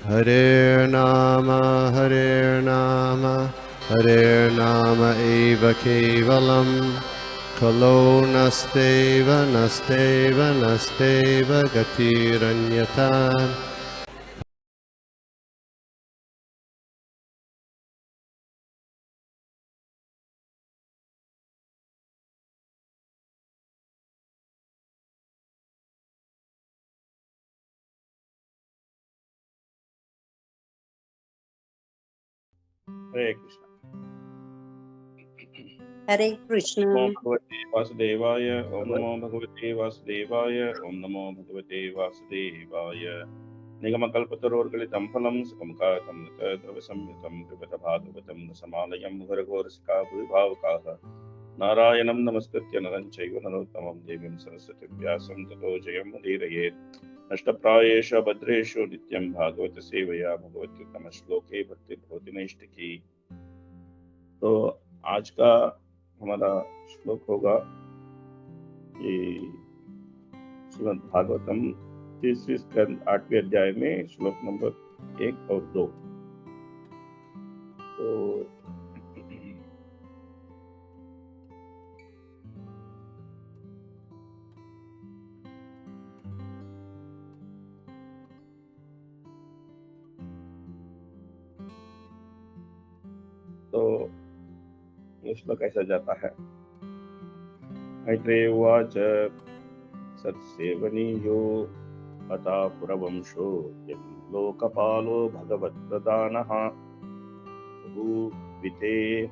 Hare Nama, Hare Nama eva kevalam, Kalo nasteva, nasteva, nasteva, gatiranyata. Hare Krishna. Hare Krishna. Om Bhagavate Vasudevaya, Om Namo Bhagavate Vasudevaya, Om Namo Bhagavate Vasudevaya. Nigamakalpatarovargalitam phalam sukamkatam nityadravasamyutam pipata bhagavatam nasamalayam mugharagorasika bhuvibhavakaha. Narayanam namaskritya naram chaiva narottamam devim saraswatim vyasam tato jayam udhirayet. नष्टप्रायेषु भद्रेषु नित्यं भागवत सेवया भगवत्युत्तम श्लोके भक्ति भवति नैष्टिकी। तो आज का हमारा श्लोक होगा ये श्रीमद् भागवतम 30वीं स्कंद 8वें अध्याय में श्लोक नंबर 1 और 2। तो ये श्लोक ऐसा जाता है। मैत्रेय उवाच सत्सेवनीयो अता पुरवंशो यं लोकपालो भगवत्प्रदानः बहुविधेहार्जिता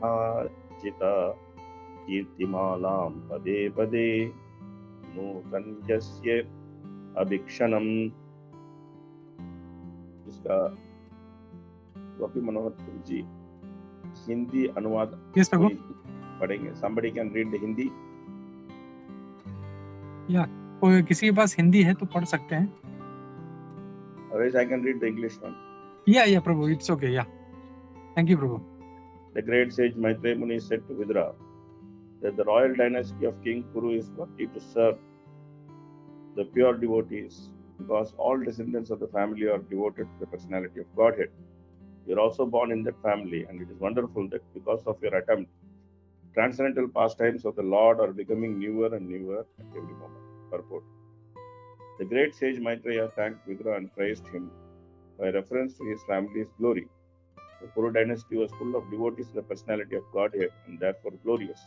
कीर्तिमालां पदे पदे नूतन्यस्य अभिक्षणम्। इसका गोपी मनोहर जी हिंदी अनुवाद पढ़ेंगे। somebody can read the Hindi? या कोई किसी के पास हिंदी है तो पढ़ सकते हैं। Otherwise I can read the English one. Yeah, Prabhu, it's okay. Yeah, thank you, Prabhu. The great sage Maitreya Muni said to Vidura that the royal dynasty of King Kuru is worthy to serve the pure devotees because all descendants of the family are devoted to the personality of Godhead. You are also born in that family, and it is wonderful that because of your attempt, transcendental pastimes of the Lord are becoming newer and newer at every moment. Purport. The great sage Maitreya thanked Vidura and praised him by reference to his family's glory. The Kuru dynasty was full of devotees to the personality of Godhead and therefore glorious.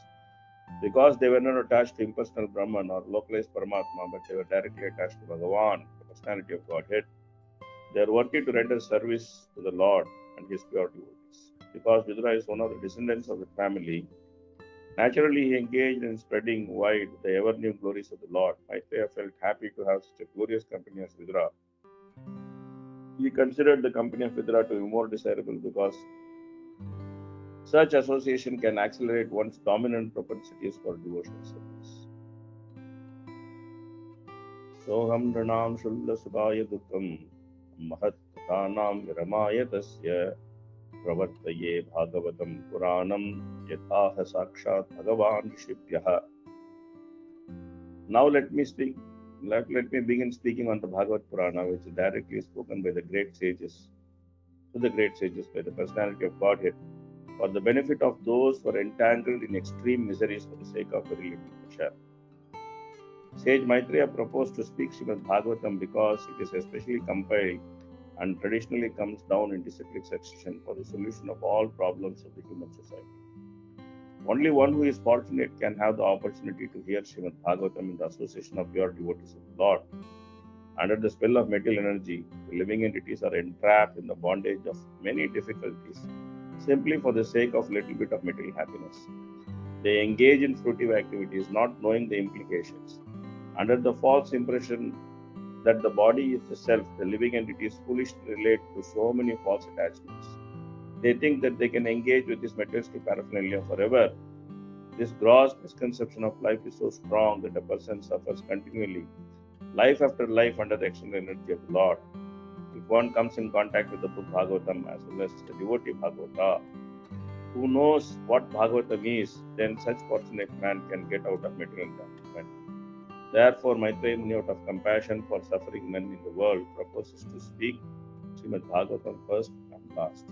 Because they were not attached to impersonal Brahman or localized Paramatma, but they were directly attached to Bhagavan, the personality of Godhead, they are worthy to render service to the Lord and his pure devotees. Because Vidura is one of the descendants of the family, naturally he engaged in spreading wide the ever-new glories of the Lord. Maitreya felt happy to have such a glorious company as Vidura. He considered the company of Vidura to be more desirable because such association can accelerate one's dominant propensities for devotional service. Soham nranam shulla subhaya dukkam mahat tathanam viramaya tasya pravartaye bhagavatam puranam yathaha sakshat bhagavan rishibhyah. Now let me begin speaking on the Bhagavad Purana, which is directly spoken by the great sages, by the personality of Godhead, for the benefit of those who are entangled in extreme miseries for the sake of very little pleasure. Sage Maitreya proposed to speak Srimad Bhagavatam because it is especially compiled and traditionally comes down in disciplic succession for the solution of all problems of the human society. Only one who is fortunate can have the opportunity to hear Srimad Bhagavatam in the association of pure devotees of the Lord. Under the spell of material energy, the living entities are entrapped in the bondage of many difficulties simply for the sake of a little bit of material happiness. They engage in fruitive activities not knowing the implications. Under the false impression that the body is the self, the living entities foolishly relate to so many false attachments. They think that they can engage with this materialistic paraphernalia forever. This gross misconception of life is so strong that a person suffers continually, life after life, under the external energy of the Lord. If one comes in contact with the book Bhagavatam as well as the devotee Bhagavata, who knows what Bhagavatam is, then such fortunate man can get out of material entanglement. Therefore, Maitreya Muni, out of compassion for suffering men in the world, proposes to speak Srimad Bhagavatam first and last.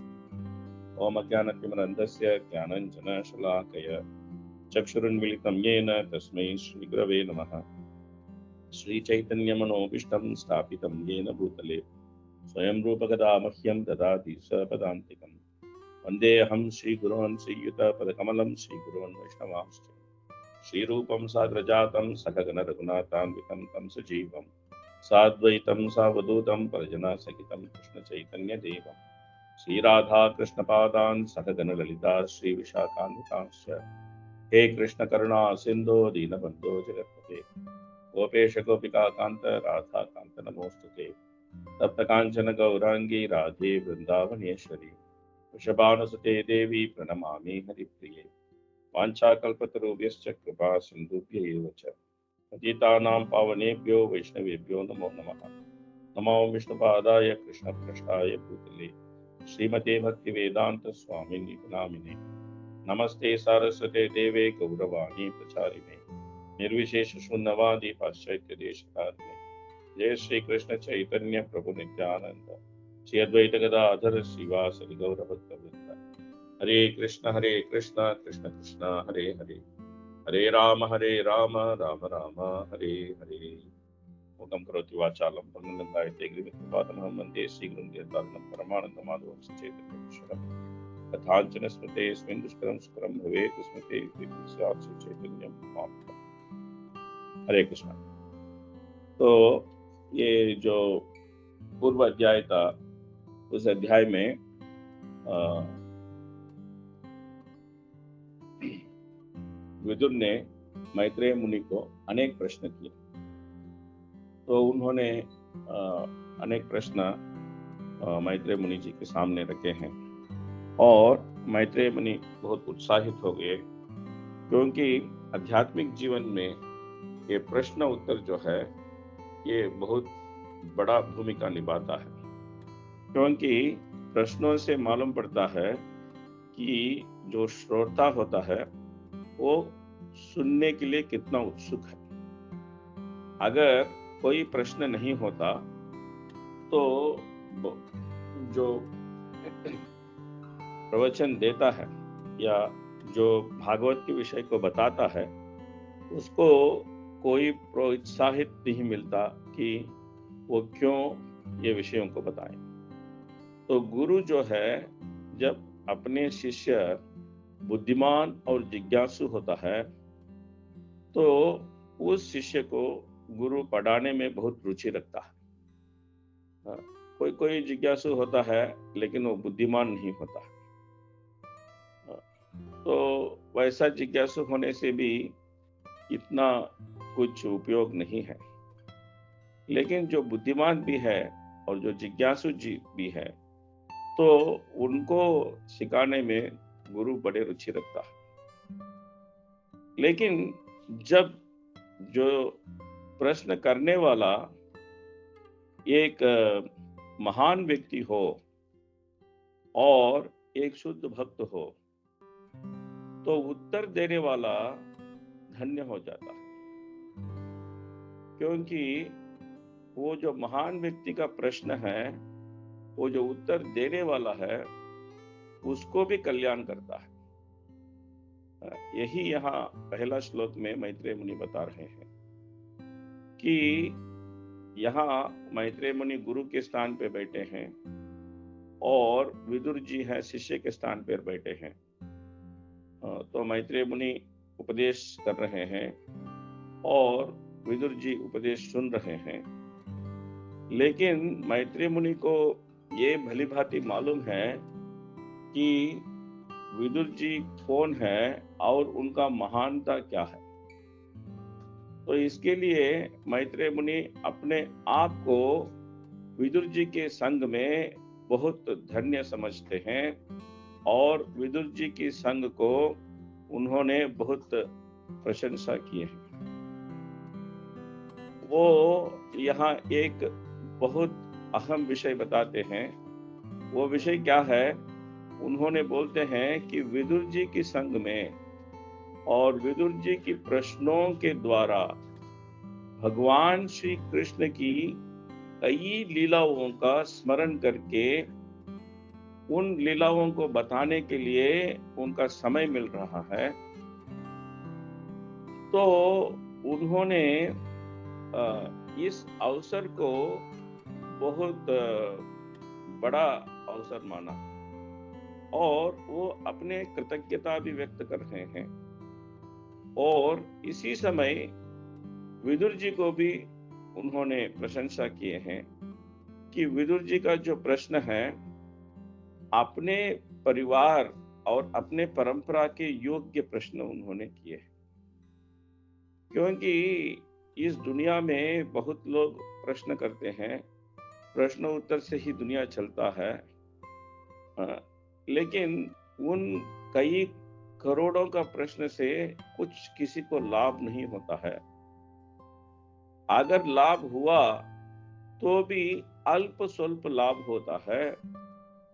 ओम अज्ञानतिमिरन्धस्य ज्ञानञ्जनशलाकया चक्षुरुन्मीलितं येन तस्मै श्रीगुरवे नमः। श्रीचैतन्यमनोभीष्टं स्थापितं येन भूतले स्वयं रूपकदा मह्यं ददाति सपदान्तिकं। वन्देऽहं श्रीगुरोन् श्रीयुतपदकमलं श्रीगुरोन् वैष्णवांश्च। श्रीरूपं साग्रजातं सहगण रघुनाथान्वितं तं सजीवं साद्वैतं सावधूतं परिजनसहितं कृष्णचैतन्यदेवं श्रीराधा कृष्णपादान् सहगण ललिता श्रीविशाखान्वितांश्च। हे कृष्ण करुणा सिन्धो दीनबन्धो जगत्पते गोपेश गोपिका कांत राधा कांत नमोस्तुते। तप्त कांचन गौरांगी राधे वृंदावनेश्वरी वृषभानुसुते देवी प्रणमामि हरिप्रिये। वाञ्छाकल्पतरुभ्यश्च कृपा सिन्धुभ्यैव च पतितानां पावनेभ्यो वैष्णवेभ्यो नमो नमः। नमो विष्णुपादाय कृष्णप्रेष्ठाय भूतले श्रीमते भक्तिवेदान्त स्वामिनि नामिने। नमस्ते सारस्वते देवे गौरवाणी प्रचारिणे निर्विशेष शून्यवादी पाश्चात्य देशकारिणे। जय श्री कृष्ण चैतन्य प्रभु नित्यानंद श्री अद्वैत गदाधर श्रीवासरि गौर भक्तवृंद। हरे कृष्ण कृष्ण कृष्ण हरे हरे हरे राम राम राम हरे हरे। मूकं करोति वाचालं पंगुं लङ्घयते गिरिमित्रपादमहं वन्दे श्रीगुरुं जयतारणं परमानन्दमाधवं सचैतन्यमीश्वरम्। कथाञ्चन स्मृते स्मिन् दुष्करं सुकरं भवेत् स्मृते स्यात् चैतन्यं महाप्रभु। हरे कृष्ण। तो ये जो पूर्व अध्याय था, उस अध्याय में विदुर ने मैत्रेय मुनि को अनेक प्रश्न किए। तो उन्होंने अनेक प्रश्न मैत्रेय मुनि जी के सामने रखे हैं और मैत्रेय मुनि बहुत उत्साहित हो गए, क्योंकि आध्यात्मिक जीवन में ये प्रश्न उत्तर जो है ये बहुत बड़ा भूमिका निभाता है। क्योंकि प्रश्नों से मालूम पड़ता है कि जो श्रोता होता है वो सुनने के लिए कितना उत्सुक है। अगर कोई प्रश्न नहीं होता तो जो प्रवचन देता है या जो भागवत के विषय को बताता है उसको कोई प्रोत्साहित नहीं मिलता कि वो क्यों ये विषयों को बताएं। तो गुरु जो है जब अपने शिष्य बुद्धिमान और जिज्ञासु होता है तो उस शिष्य को गुरु पढ़ाने में बहुत रुचि रखता है। कोई कोई जिज्ञासु होता है लेकिन वो बुद्धिमान नहीं होता। तो वैसा जिज्ञासु होने से भी इतना कुछ उपयोग नहीं है। लेकिन जो बुद्धिमान भी है और जो जिज्ञासु जी भी है तो उनको सिखाने में गुरु बड़े रुचि रखता है। लेकिन जब जो प्रश्न करने वाला एक महान व्यक्ति हो और एक शुद्ध भक्त हो तो उत्तर देने वाला धन्य हो जाता है, क्योंकि वो जो महान व्यक्ति का प्रश्न है वो जो उत्तर देने वाला है उसको भी कल्याण करता है। यही यहाँ पहला श्लोक में मैत्रेय मुनि बता रहे हैं कि यहाँ मैत्रेय मुनि गुरु के स्थान पे बैठे हैं और विदुर जी हैं शिष्य के स्थान पर बैठे हैं। तो मैत्रेय मुनि उपदेश कर रहे हैं और विदुर जी उपदेश सुन रहे हैं। लेकिन मैत्रेय मुनि को ये भली भांति मालूम है कि विदुर जी कौन है और उनका महानता क्या है। तो इसके लिए मैत्रेय मुनि अपने आप को विदुर जी के संग में बहुत धन्य समझते हैं और विदुर जी की संग को उन्होंने बहुत प्रशंसा की है। वो यहाँ एक बहुत अहम विषय बताते हैं। वो विषय क्या है? उन्होंने बोलते हैं कि विदुर जी की संग में और विदुर जी की प्रश्नों के द्वारा भगवान श्री कृष्ण की कई लीलाओं का स्मरण करके उन लीलाओं को बताने के लिए उनका समय मिल रहा है, तो उन्होंने इस अवसर को बहुत बड़ा अवसर माना और वो अपने कृतज्ञता भी व्यक्त कर रहे हैं। और इसी समय विदुर जी को भी उन्होंने प्रशंसा किए हैं कि विदुर जी का जो प्रश्न है अपने परिवार और अपने परंपरा के योग्य प्रश्न उन्होंने किए हैं, क्योंकि इस दुनिया में बहुत लोग प्रश्न करते हैं, प्रश्न उत्तर से ही दुनिया चलता है, लेकिन उन कई करोड़ों का प्रश्न से कुछ किसी को लाभ नहीं होता है। अगर लाभ हुआ तो भी अल्प स्वल्प लाभ होता है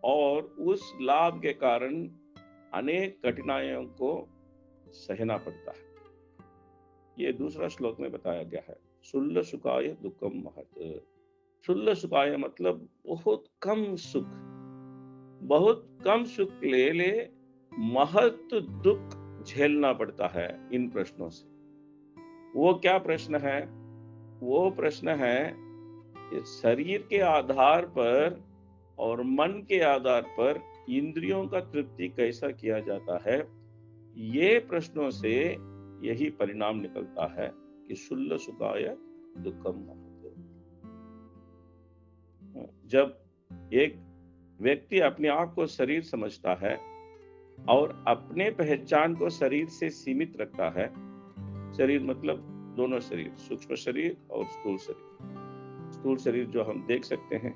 और उस लाभ के कारण अनेक कठिनाइयों को सहना पड़ता है। ये दूसरा श्लोक में बताया गया है, शुल्ल सुखाय दुखम महत्। शुल्ल सुखाय मतलब बहुत कम सुख, बहुत कम सुख ले महत् दुख झेलना पड़ता है इन प्रश्नों से। वो क्या प्रश्न है? वो प्रश्न है शरीर के आधार पर और मन के आधार पर इंद्रियों का तृप्ति कैसा किया जाता है। ये प्रश्नों से यही परिणाम निकलता है कि शुल्ल सुखाय दुखम महत्। जब एक व्यक्ति अपने आप को शरीर समझता है और अपने पहचान को शरीर से सीमित रखता है, शरीर मतलब दोनों शरीर, सूक्ष्म शरीर और स्थूल शरीर। स्थूल शरीर जो हम देख सकते हैं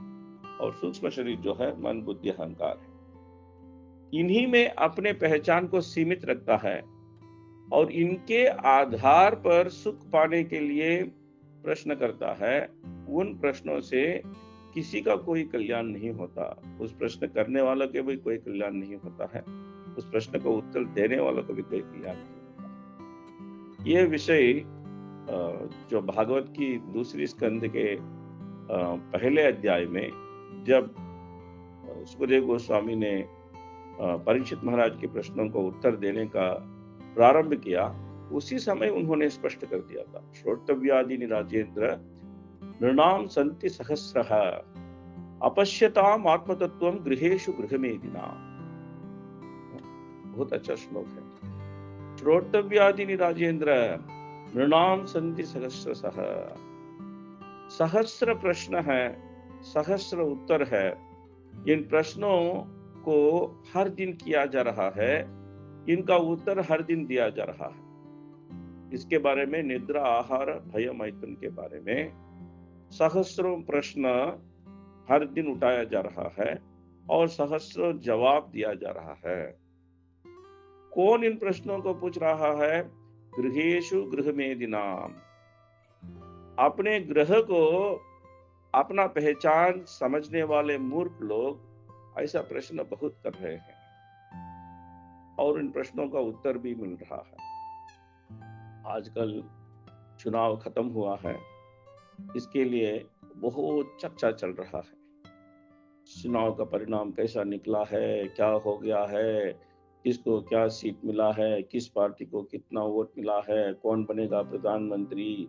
और सूक्ष्म शरीर जो है मन बुद्धि अहंकार है, इन्हीं में अपने पहचान को सीमित रखता है और इनके आधार पर सुख पाने के लिए प्रश्न करता है। उन प्रश्नों से किसी का कोई कल्याण नहीं होता, उस प्रश्न करने वालों के भी कोई कल्याण नहीं होता है, उस प्रश्न को उत्तर देने वालों को भी कोई कल्याण नहीं होता। ये विषय जो भागवत की दूसरी स्कंद के पहले अध्याय में जब सुखदेव गोस्वामी ने परीक्षित महाराज के प्रश्नों को उत्तर देने का प्रारंभ किया, उसी समय उन्होंने स्पष्ट कर दिया था, श्रोतव्यादीनि राजेंद्र नृणाम संति सहस्रः अपश्यताम आत्मतत्वम गृहेषु गृहमेदिनाम। बहुत अच्छा श्लोक है। श्रोतव्यादीनि राजेंद्र नृणाम संति सहस्रशः। सहस्र प्रश्न है, सहस्र उत्तर है। इन प्रश्नों को हर दिन किया जा रहा है, इनका उत्तर हर दिन दिया जा रहा है। इसके बारे में निद्रा आहार भय मैथुन के बारे में सहस्रों प्रश्न हर दिन उठाया जा रहा है और सहस्रों जवाब दिया जा रहा है। कौन इन प्रश्नों को पूछ रहा है? गृहेषु गृहमेदिनाम। अपने ग्रह को अपना पहचान समझने वाले मूर्ख लोग ऐसा प्रश्न बहुत कर रहे हैं और इन प्रश्नों का उत्तर भी मिल रहा है। आजकल चुनाव खत्म हुआ है, इसके लिए बहुत चर्चा चल रहा है। चुनाव का परिणाम कैसा निकला है, क्या हो गया है, किसको क्या सीट मिला है, किस पार्टी को कितना वोट मिला है, कौन बनेगा प्रधानमंत्री,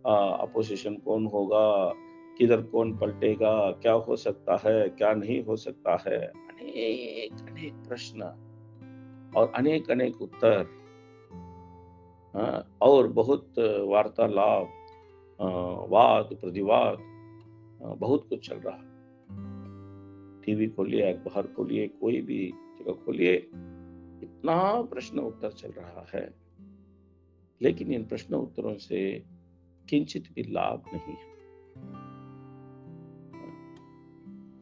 अपोजिशन कौन होगा, किधर कौन पलटेगा, क्या हो सकता है, क्या नहीं हो सकता है। अनेक अनेक प्रश्न और अनेक अनेक उत्तर, और बहुत वार्तालाप, वाद प्रतिवाद, बहुत कुछ चल रहा है। टीवी खोलिए, अखबार खोलिए, कोई भी जगह खोलिए, इतना प्रश्न उत्तर चल रहा है, लेकिन इन प्रश्न उत्तरों से किंचित भी लाभ नहीं है।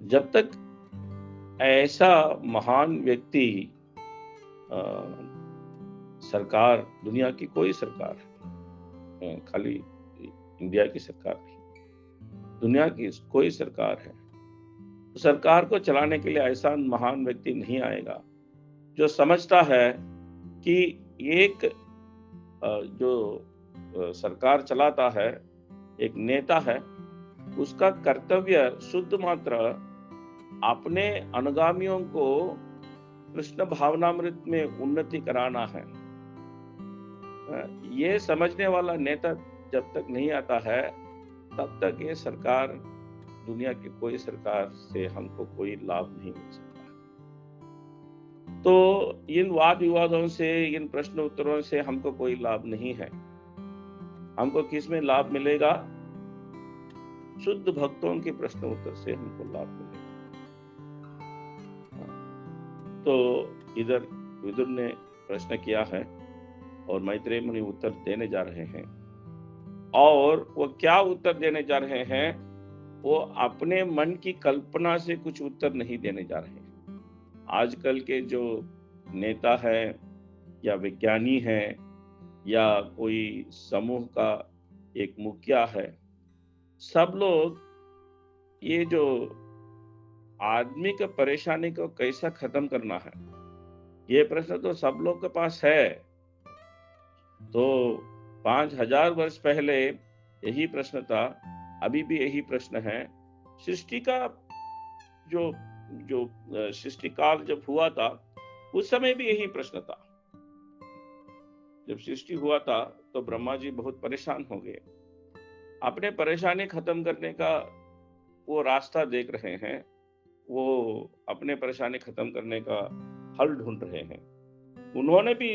जब तक ऐसा महान व्यक्ति, सरकार, दुनिया की कोई सरकार, खाली इंडिया की सरकार नहीं, दुनिया की कोई सरकार है, तो सरकार को चलाने के लिए ऐसा महान व्यक्ति नहीं आएगा जो समझता है कि एक जो सरकार चलाता है, एक नेता है, उसका कर्तव्य शुद्ध मात्र अपने अनुगामियों को कृष्ण भावनामृत में उन्नति कराना है। ये समझने वाला नेता जब तक नहीं आता है, तब तक ये सरकार, दुनिया की कोई सरकार से हमको कोई लाभ नहीं मिल सकता। तो इन वाद विवादों से, इन प्रश्न उत्तरों से हमको कोई लाभ नहीं है। हमको किस में लाभ मिलेगा? शुद्ध भक्तों के प्रश्न उत्तर से हमको लाभ मिलेगा। तो इधर विदुर ने प्रश्न किया है और मैत्रेय मुनि उत्तर देने जा रहे हैं। और वो क्या उत्तर देने जा रहे हैं? वो अपने मन की कल्पना से कुछ उत्तर नहीं देने जा रहे हैं। आजकल के जो नेता है या विज्ञानी है या कोई समूह का एक मुखिया है, सब लोग ये जो आदमी का परेशानी को कैसा खत्म करना है, ये प्रश्न तो सब लोग के पास है। तो 5000 वर्ष पहले यही प्रश्न था, अभी भी यही प्रश्न है। सृष्टि का जो सृष्टि काल जब हुआ था, उस समय भी यही प्रश्न था। जब सृष्टि हुआ था तो ब्रह्मा जी बहुत परेशान हो गए। अपने परेशानी खत्म करने का वो रास्ता देख रहे हैं, वो अपने परेशानी खत्म करने का हल ढूंढ रहे हैं। उन्होंने भी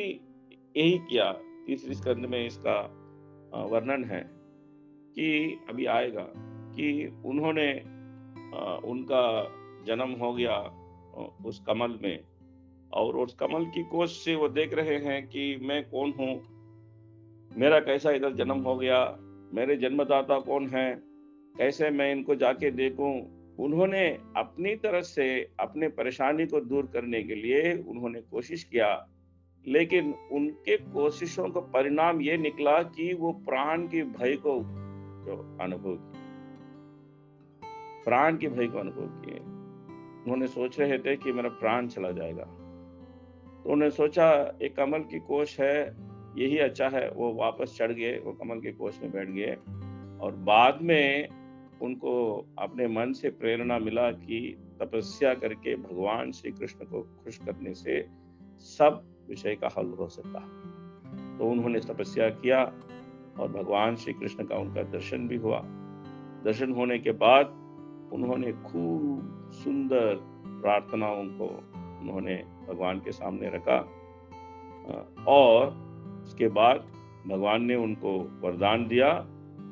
यही किया। तीसरी स्कंद में इसका वर्णन है कि अभी आएगा कि उन्होंने उनका जन्म हो गया उस कमल में, और उस कमल की कोश से वो देख रहे हैं कि मैं कौन हूँ, मेरा कैसा इधर जन्म हो गया, मेरे जन्मदाता कौन है, कैसे मैं इनको जाके देखूं। उन्होंने अपनी तरफ से अपने परेशानी को दूर करने के लिए उन्होंने कोशिश किया, लेकिन उनके कोशिशों का परिणाम ये निकला कि वो प्राण के भय को जो अनुभव किए, प्राण के भय को अनुभव किए। उन्होंने सोच रहे थे कि मेरा प्राण चला जाएगा, तो उन्होंने सोचा एक कमल की कोश है, यही अच्छा है। वो वापस चढ़ गए, वो कमल के कोश में बैठ गए। और बाद में उनको अपने मन से प्रेरणा मिला कि तपस्या करके भगवान श्री कृष्ण को खुश करने से सब विषय का हल हो सकता है। तो उन्होंने तपस्या किया और भगवान श्री कृष्ण का उनका दर्शन भी हुआ। दर्शन होने के बाद उन्होंने खूब सुंदर प्रार्थनाओं को उन्होंने भगवान के सामने रखा, और उसके बाद भगवान ने उनको वरदान दिया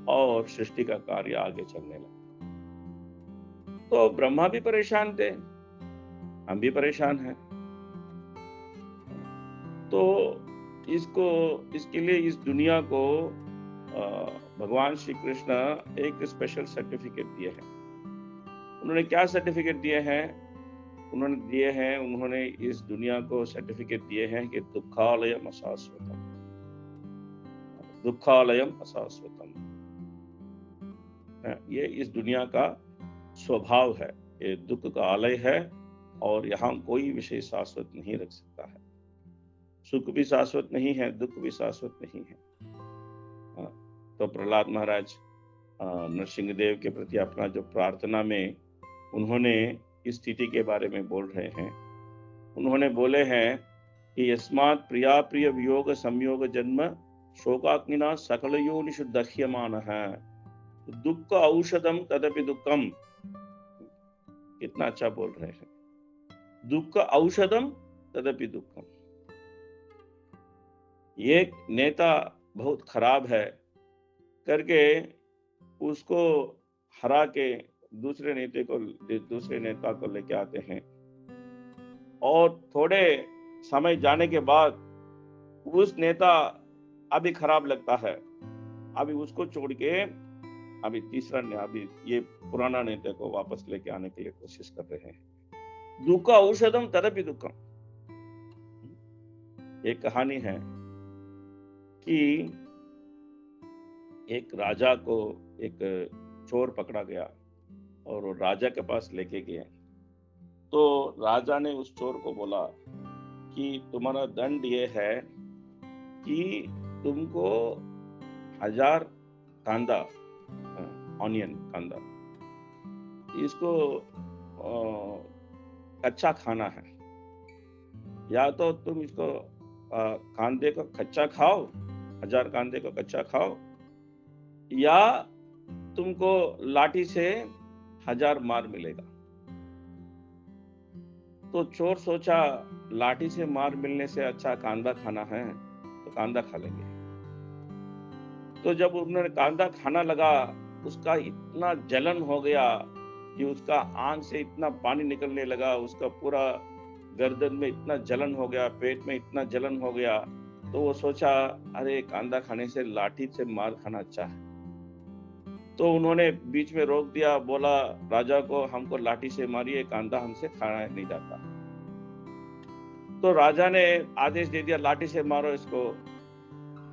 और सृष्टि का कार्य आगे चलने लगा। तो ब्रह्मा भी परेशान थे, हम भी परेशान हैं। तो इसके लिए इस दुनिया को भगवान श्री कृष्ण एक स्पेशल सर्टिफिकेट दिए हैं। उन्होंने क्या सर्टिफिकेट दिए हैं? उन्होंने इस दुनिया को सर्टिफिकेट दिए हैं कि दुखालयम अशाश्वतम, दुखालयम अशाश्वतम। ये इस दुनिया का स्वभाव है, ये दुख का आलय है और यहाँ कोई विषय शाश्वत नहीं रख सकता है। सुख भी शाश्वत नहीं है, दुख भी शाश्वत नहीं है। तो प्रहलाद महाराज नरसिंह देव के प्रति अपना जो प्रार्थना में उन्होंने इस स्थिति के बारे में बोल रहे हैं। उन्होंने बोले हैं कि यस्मात् प्रिया प्रिय वियोग संयोग जन्म शोकाग्निना सकल योनिषु दह्यमानः दुख औषधम तदपि दुखम। कितना अच्छा बोल रहे हैं, दुख औषधम तदपि दुखम। एक नेता बहुत खराब है करके उसको हरा के दूसरे नेता को लेके आते हैं, और थोड़े समय जाने के बाद उस नेता अभी खराब लगता है, अभी उसको छोड़ के अभी ये पुराना नेता को वापस लेके आने के लिए कोशिश कर रहे हैं। दुख औषधम तदपि दुखम। एक कहानी है कि एक राजा को एक चोर पकड़ा गया और वो राजा के पास लेके गए। तो राजा ने उस चोर को बोला कि तुम्हारा दंड ये है कि तुमको 1000 कांदा, ऑनियन कांदा इसको कच्चा खाना है, या तो तुम इसको कांदे को कच्चा खाओ, 1000 कांदे को कच्चा खाओ, या तुमको लाठी से 1000 मार मिलेगा। तो चोर सोचा लाठी से मार मिलने से अच्छा कांदा खाना है, तो कांदा खा लेंगे। तो जब उन्होंने कांदा खाना लगा, उसका इतना जलन हो गया कि उसका आंख से इतना पानी निकलने लगा, उसका पूरा गर्दन में इतना जलन हो गया, पेट में इतना जलन हो गया। तो वो सोचा अरे कांदा खाने से लाठी से मार खाना अच्छा है। तो उन्होंने बीच में रोक दिया, बोला राजा को हमको लाठी से मारिए, कांदा हमसे खाना नहीं जाता। तो राजा ने आदेश दे दिया लाठी से मारो इसको।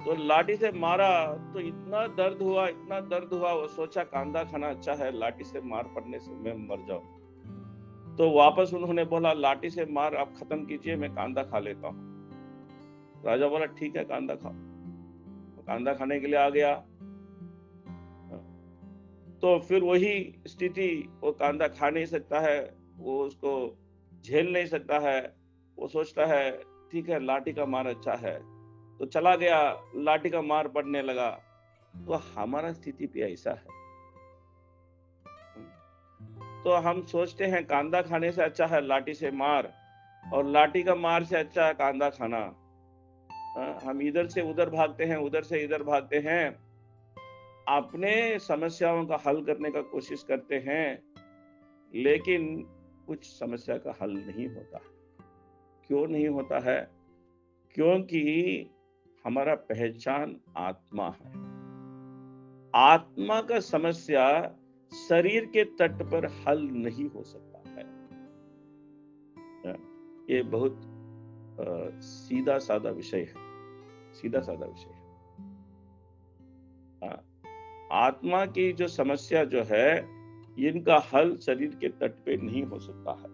तो लाठी से मारा तो इतना दर्द हुआ, इतना दर्द हुआ, वो सोचा कांदा खाना अच्छा है, लाठी से मार पड़ने से मैं मर जाऊं। तो वापस उन्होंने बोला लाठी से मार आप खत्म कीजिए, मैं कांदा खा लेता हूं। राजा बोला ठीक है कांदा खाओ। तो कांदा खाने के लिए आ गया। तो फिर वही स्थिति, वो कांदा खा नहीं सकता है, वो उसको झेल नहीं सकता है। वो सोचता है ठीक है लाठी का मार अच्छा है, तो चला गया, लाठी का मार पड़ने लगा। तो हमारा स्थिति भी ऐसा है। तो हम सोचते हैं कांदा खाने से अच्छा है लाठी से मार, और लाठी का मार से अच्छा है कांदा खाना। हम इधर से उधर भागते हैं, उधर से इधर भागते हैं, अपने समस्याओं का हल करने का कोशिश करते हैं, लेकिन कुछ समस्या का हल नहीं होता। क्यों नहीं होता है? क्योंकि हमारा पहचान आत्मा है। आत्मा का समस्या शरीर के तट पर हल नहीं हो सकता है। ये बहुत सीधा साधा विषय है, सीधा साधा विषय है। आत्मा की जो समस्या जो है, इनका हल शरीर के तट पे नहीं हो सकता है,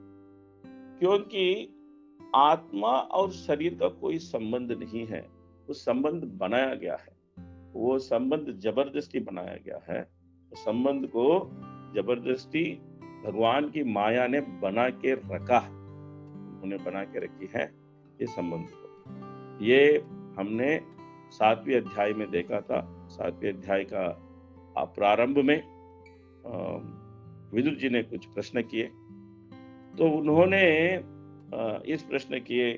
क्योंकि आत्मा और शरीर का कोई संबंध नहीं है। वो संबंध बनाया गया है, वो संबंध जबरदस्ती बनाया गया है। उस संबंध को जबरदस्ती भगवान की माया ने बना के रखा, उन्होंने बना के रखी है ये संबंध को। ये हमने 7वें अध्याय में देखा था। 7वें अध्याय का प्रारंभ में विदुर जी ने कुछ प्रश्न किए, तो उन्होंने इस प्रश्न किए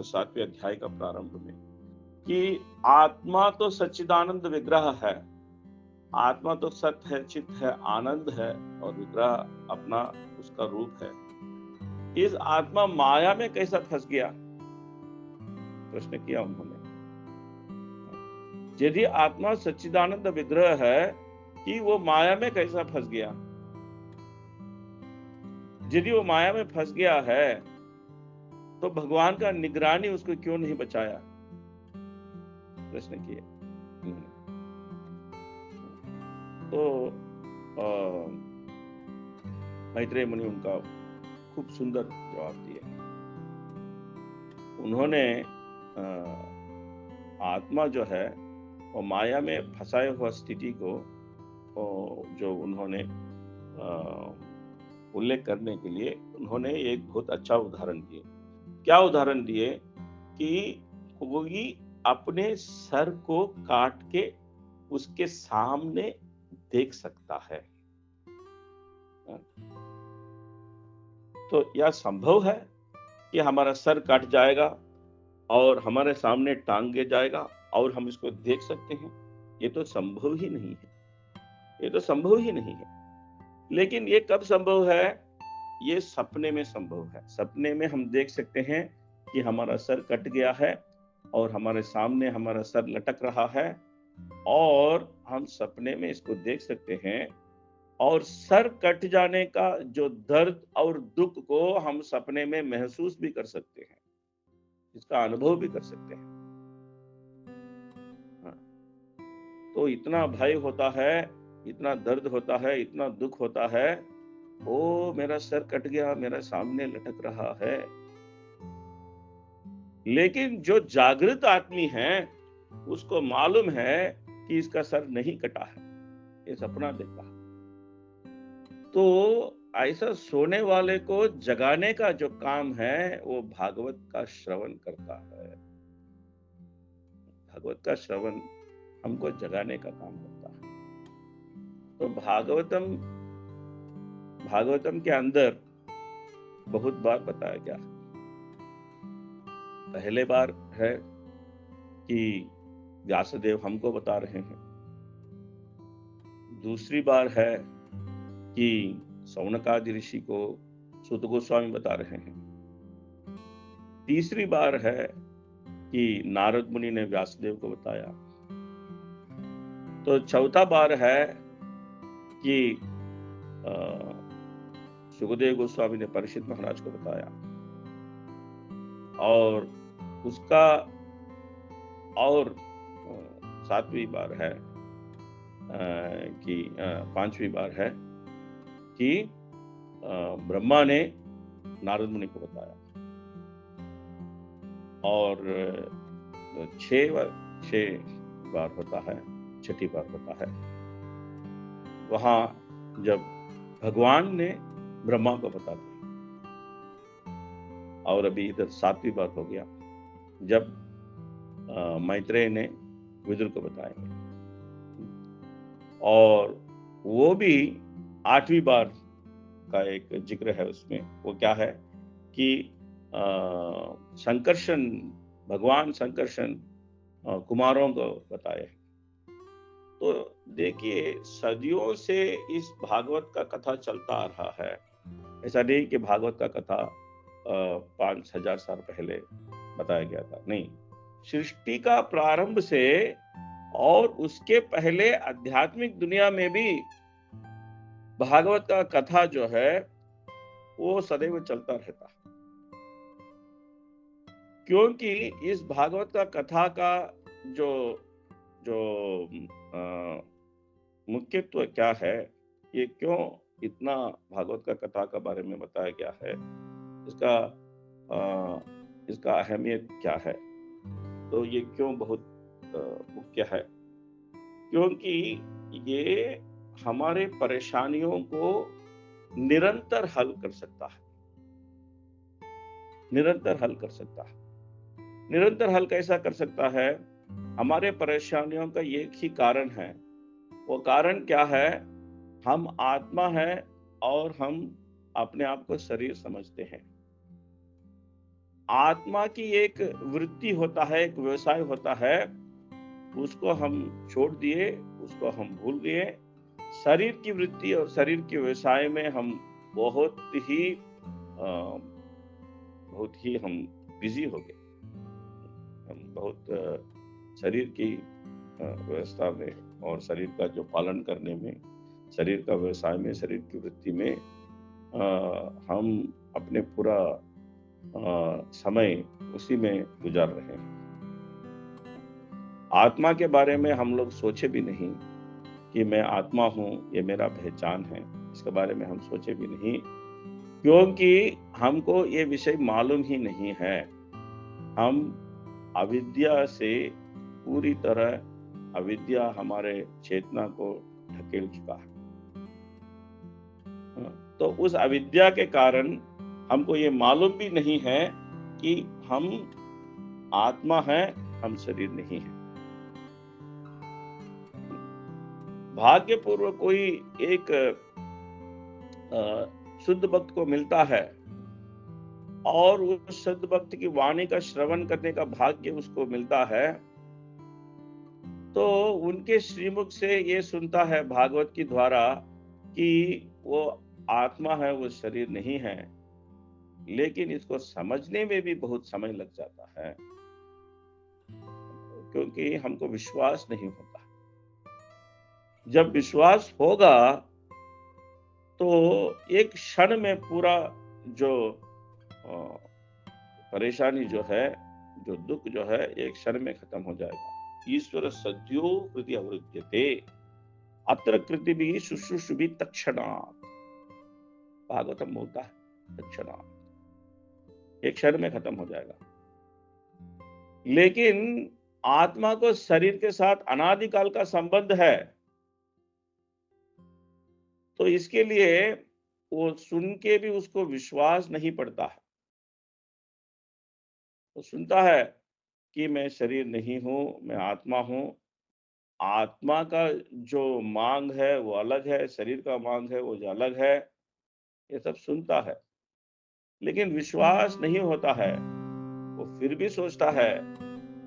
7वें अध्याय का प्रारंभ में कि आत्मा तो सच्चिदानंद विग्रह है, आत्मा तो सत्य है, चित्त है, आनंद है, और विग्रह अपना उसका रूप है। इस आत्मा माया में कैसा फंस गया, प्रश्न किया उन्होंने। यदि आत्मा सच्चिदानंद विग्रह है कि वो माया में कैसा फंस गया? यदि वो माया में फंस गया है तो भगवान का निगरानी उसको क्यों नहीं बचाया? प्रश्न किए। तो मैत्रेय मुनि उनका खूब सुंदर जवाब दिए। उन्होंने आत्मा जो है वो माया में फंसाए हुआ स्थिति को जो उन्होंने उल्लेख करने के लिए उन्होंने एक बहुत अच्छा उदाहरण दिए। क्या उदाहरण दिए? कि कोई अपने सर को काट के उसके सामने देख सकता है। तो यह संभव है कि हमारा सर कट जाएगा और हमारे सामने टांगे जाएगा और हम इसको देख सकते हैं? ये तो संभव ही नहीं है, ये तो संभव ही नहीं है। लेकिन ये कब संभव है? ये सपने में संभव है। सपने में हम देख सकते हैं कि हमारा सर कट गया है और हमारे सामने हमारा सर लटक रहा है, और हम सपने में इसको देख सकते हैं, और सर कट जाने का जो दर्द और दुख को हम सपने में महसूस भी कर सकते हैं, इसका अनुभव भी कर सकते हैं। तो इतना भय होता है, इतना दर्द होता है, इतना दुख होता है, ओ मेरा सर कट गया, मेरा सामने लटक रहा है। लेकिन जो जागृत आदमी है उसको मालूम है कि इसका सर नहीं कटा है, ये सपना देखा। तो ऐसा सोने वाले को जगाने का जो काम है वो भागवत का श्रवण करता है। भागवत का श्रवण हमको जगाने का काम करता है। तो भागवतम के अंदर बहुत बार बताया गया। पहले बार है कि व्यासदेव हमको बता रहे हैं। दूसरी बार है कि सौनकादि ऋषि को सूत गोस्वामी बता रहे हैं। तीसरी बार है कि नारद मुनि ने व्यासदेव को बताया। तो चौथा बार है कि सुखदेव गोस्वामी ने परीक्षित महाराज को बताया। और उसका और सातवीं बार है कि पांचवी बार है कि ब्रह्मा ने नारद मुनि को बताया। और छह बार होता है, छठी बार होता है वहां जब भगवान ने ब्रह्मा को बता दिया। और अभी इधर सातवीं बार हो गया जब मैत्रेय ने विदुर को बताया। और वो भी आठवीं बार का एक जिक्र है उसमें। वो क्या है कि संकर्षण, भगवान संकर्षण कुमारों को बताए। तो देखिए सदियों से इस भागवत का कथा चलता आ रहा है। ऐसा नहीं कि भागवत का कथा 5000 साल पहले बताया गया था, नहीं। सृष्टि का प्रारंभ से और उसके पहले आध्यात्मिक दुनिया में भी भागवत का कथा जो है वो सदैव चलता रहता है। क्योंकि इस भागवत का कथा का जो मुख्यत्व क्या है, ये क्यों इतना भागवत का कथा का बारे में बताया गया है, इसका अहमियत क्या है, तो ये क्यों बहुत मुख्य है। क्योंकि ये हमारे परेशानियों को निरंतर हल कर सकता है। निरंतर हल कर सकता है। निरंतर हल कैसा कर सकता है? हमारे परेशानियों का एक ही कारण है। वो कारण क्या है? हम आत्मा है और हम अपने आप को शरीर समझते हैं। आत्मा की एक वृत्ति होता है, एक व्यवसाय होता है, उसको हम छोड़ दिए, उसको हम भूल गए। शरीर की वृत्ति और शरीर के व्यवसाय में हम बहुत ही हम बिजी हो गए। हम बहुत शरीर की व्यवस्था में और शरीर का जो पालन करने में, शरीर का व्यवसाय में, शरीर की वृत्ति में हम अपने पूरा समय उसी में गुजार रहे हैं। आत्मा के बारे में हम लोग सोचे भी नहीं कि मैं आत्मा हूं, ये मेरा पहचान है। इसके बारे में हम सोचे भी नहीं, क्योंकि हमको ये विषय मालूम ही नहीं है। हम अविद्या से पूरी तरह, अविद्या हमारे चेतना को ढकेल चुका है। तो उस अविद्या के कारण हमको ये मालूम भी नहीं है कि हम आत्मा है, हम शरीर नहीं है। भाग्यपूर्वक कोई एक शुद्ध भक्त को मिलता है और उस शुद्ध भक्त की वाणी का श्रवण करने का भाग्य उसको मिलता है, तो उनके श्रीमुख से ये सुनता है भागवत की द्वारा कि वो आत्मा है, वो शरीर नहीं है। लेकिन इसको समझने में भी बहुत समय लग जाता है, क्योंकि हमको विश्वास नहीं होता। जब विश्वास होगा तो एक क्षण में पूरा जो परेशानी जो है, जो दुख जो है, एक क्षण में खत्म हो जाएगा। ईश्वर सद्यो कृति अवरुध्यते अत्र कृति भी शुश्रूषुभि तत्क्षणात्। भागवतम बोलता है तत्क्षणात्, एक क्षण में खत्म हो जाएगा। लेकिन आत्मा को शरीर के साथ अनादिकाल का संबंध है, तो इसके लिए वो सुन के भी उसको विश्वास नहीं पड़ता है। वो सुनता है कि मैं शरीर नहीं हूँ, मैं आत्मा हूँ। आत्मा का जो मांग है वो अलग है, शरीर का मांग है वो जो अलग है, ये सब सुनता है। लेकिन विश्वास नहीं होता है। वो फिर भी सोचता है,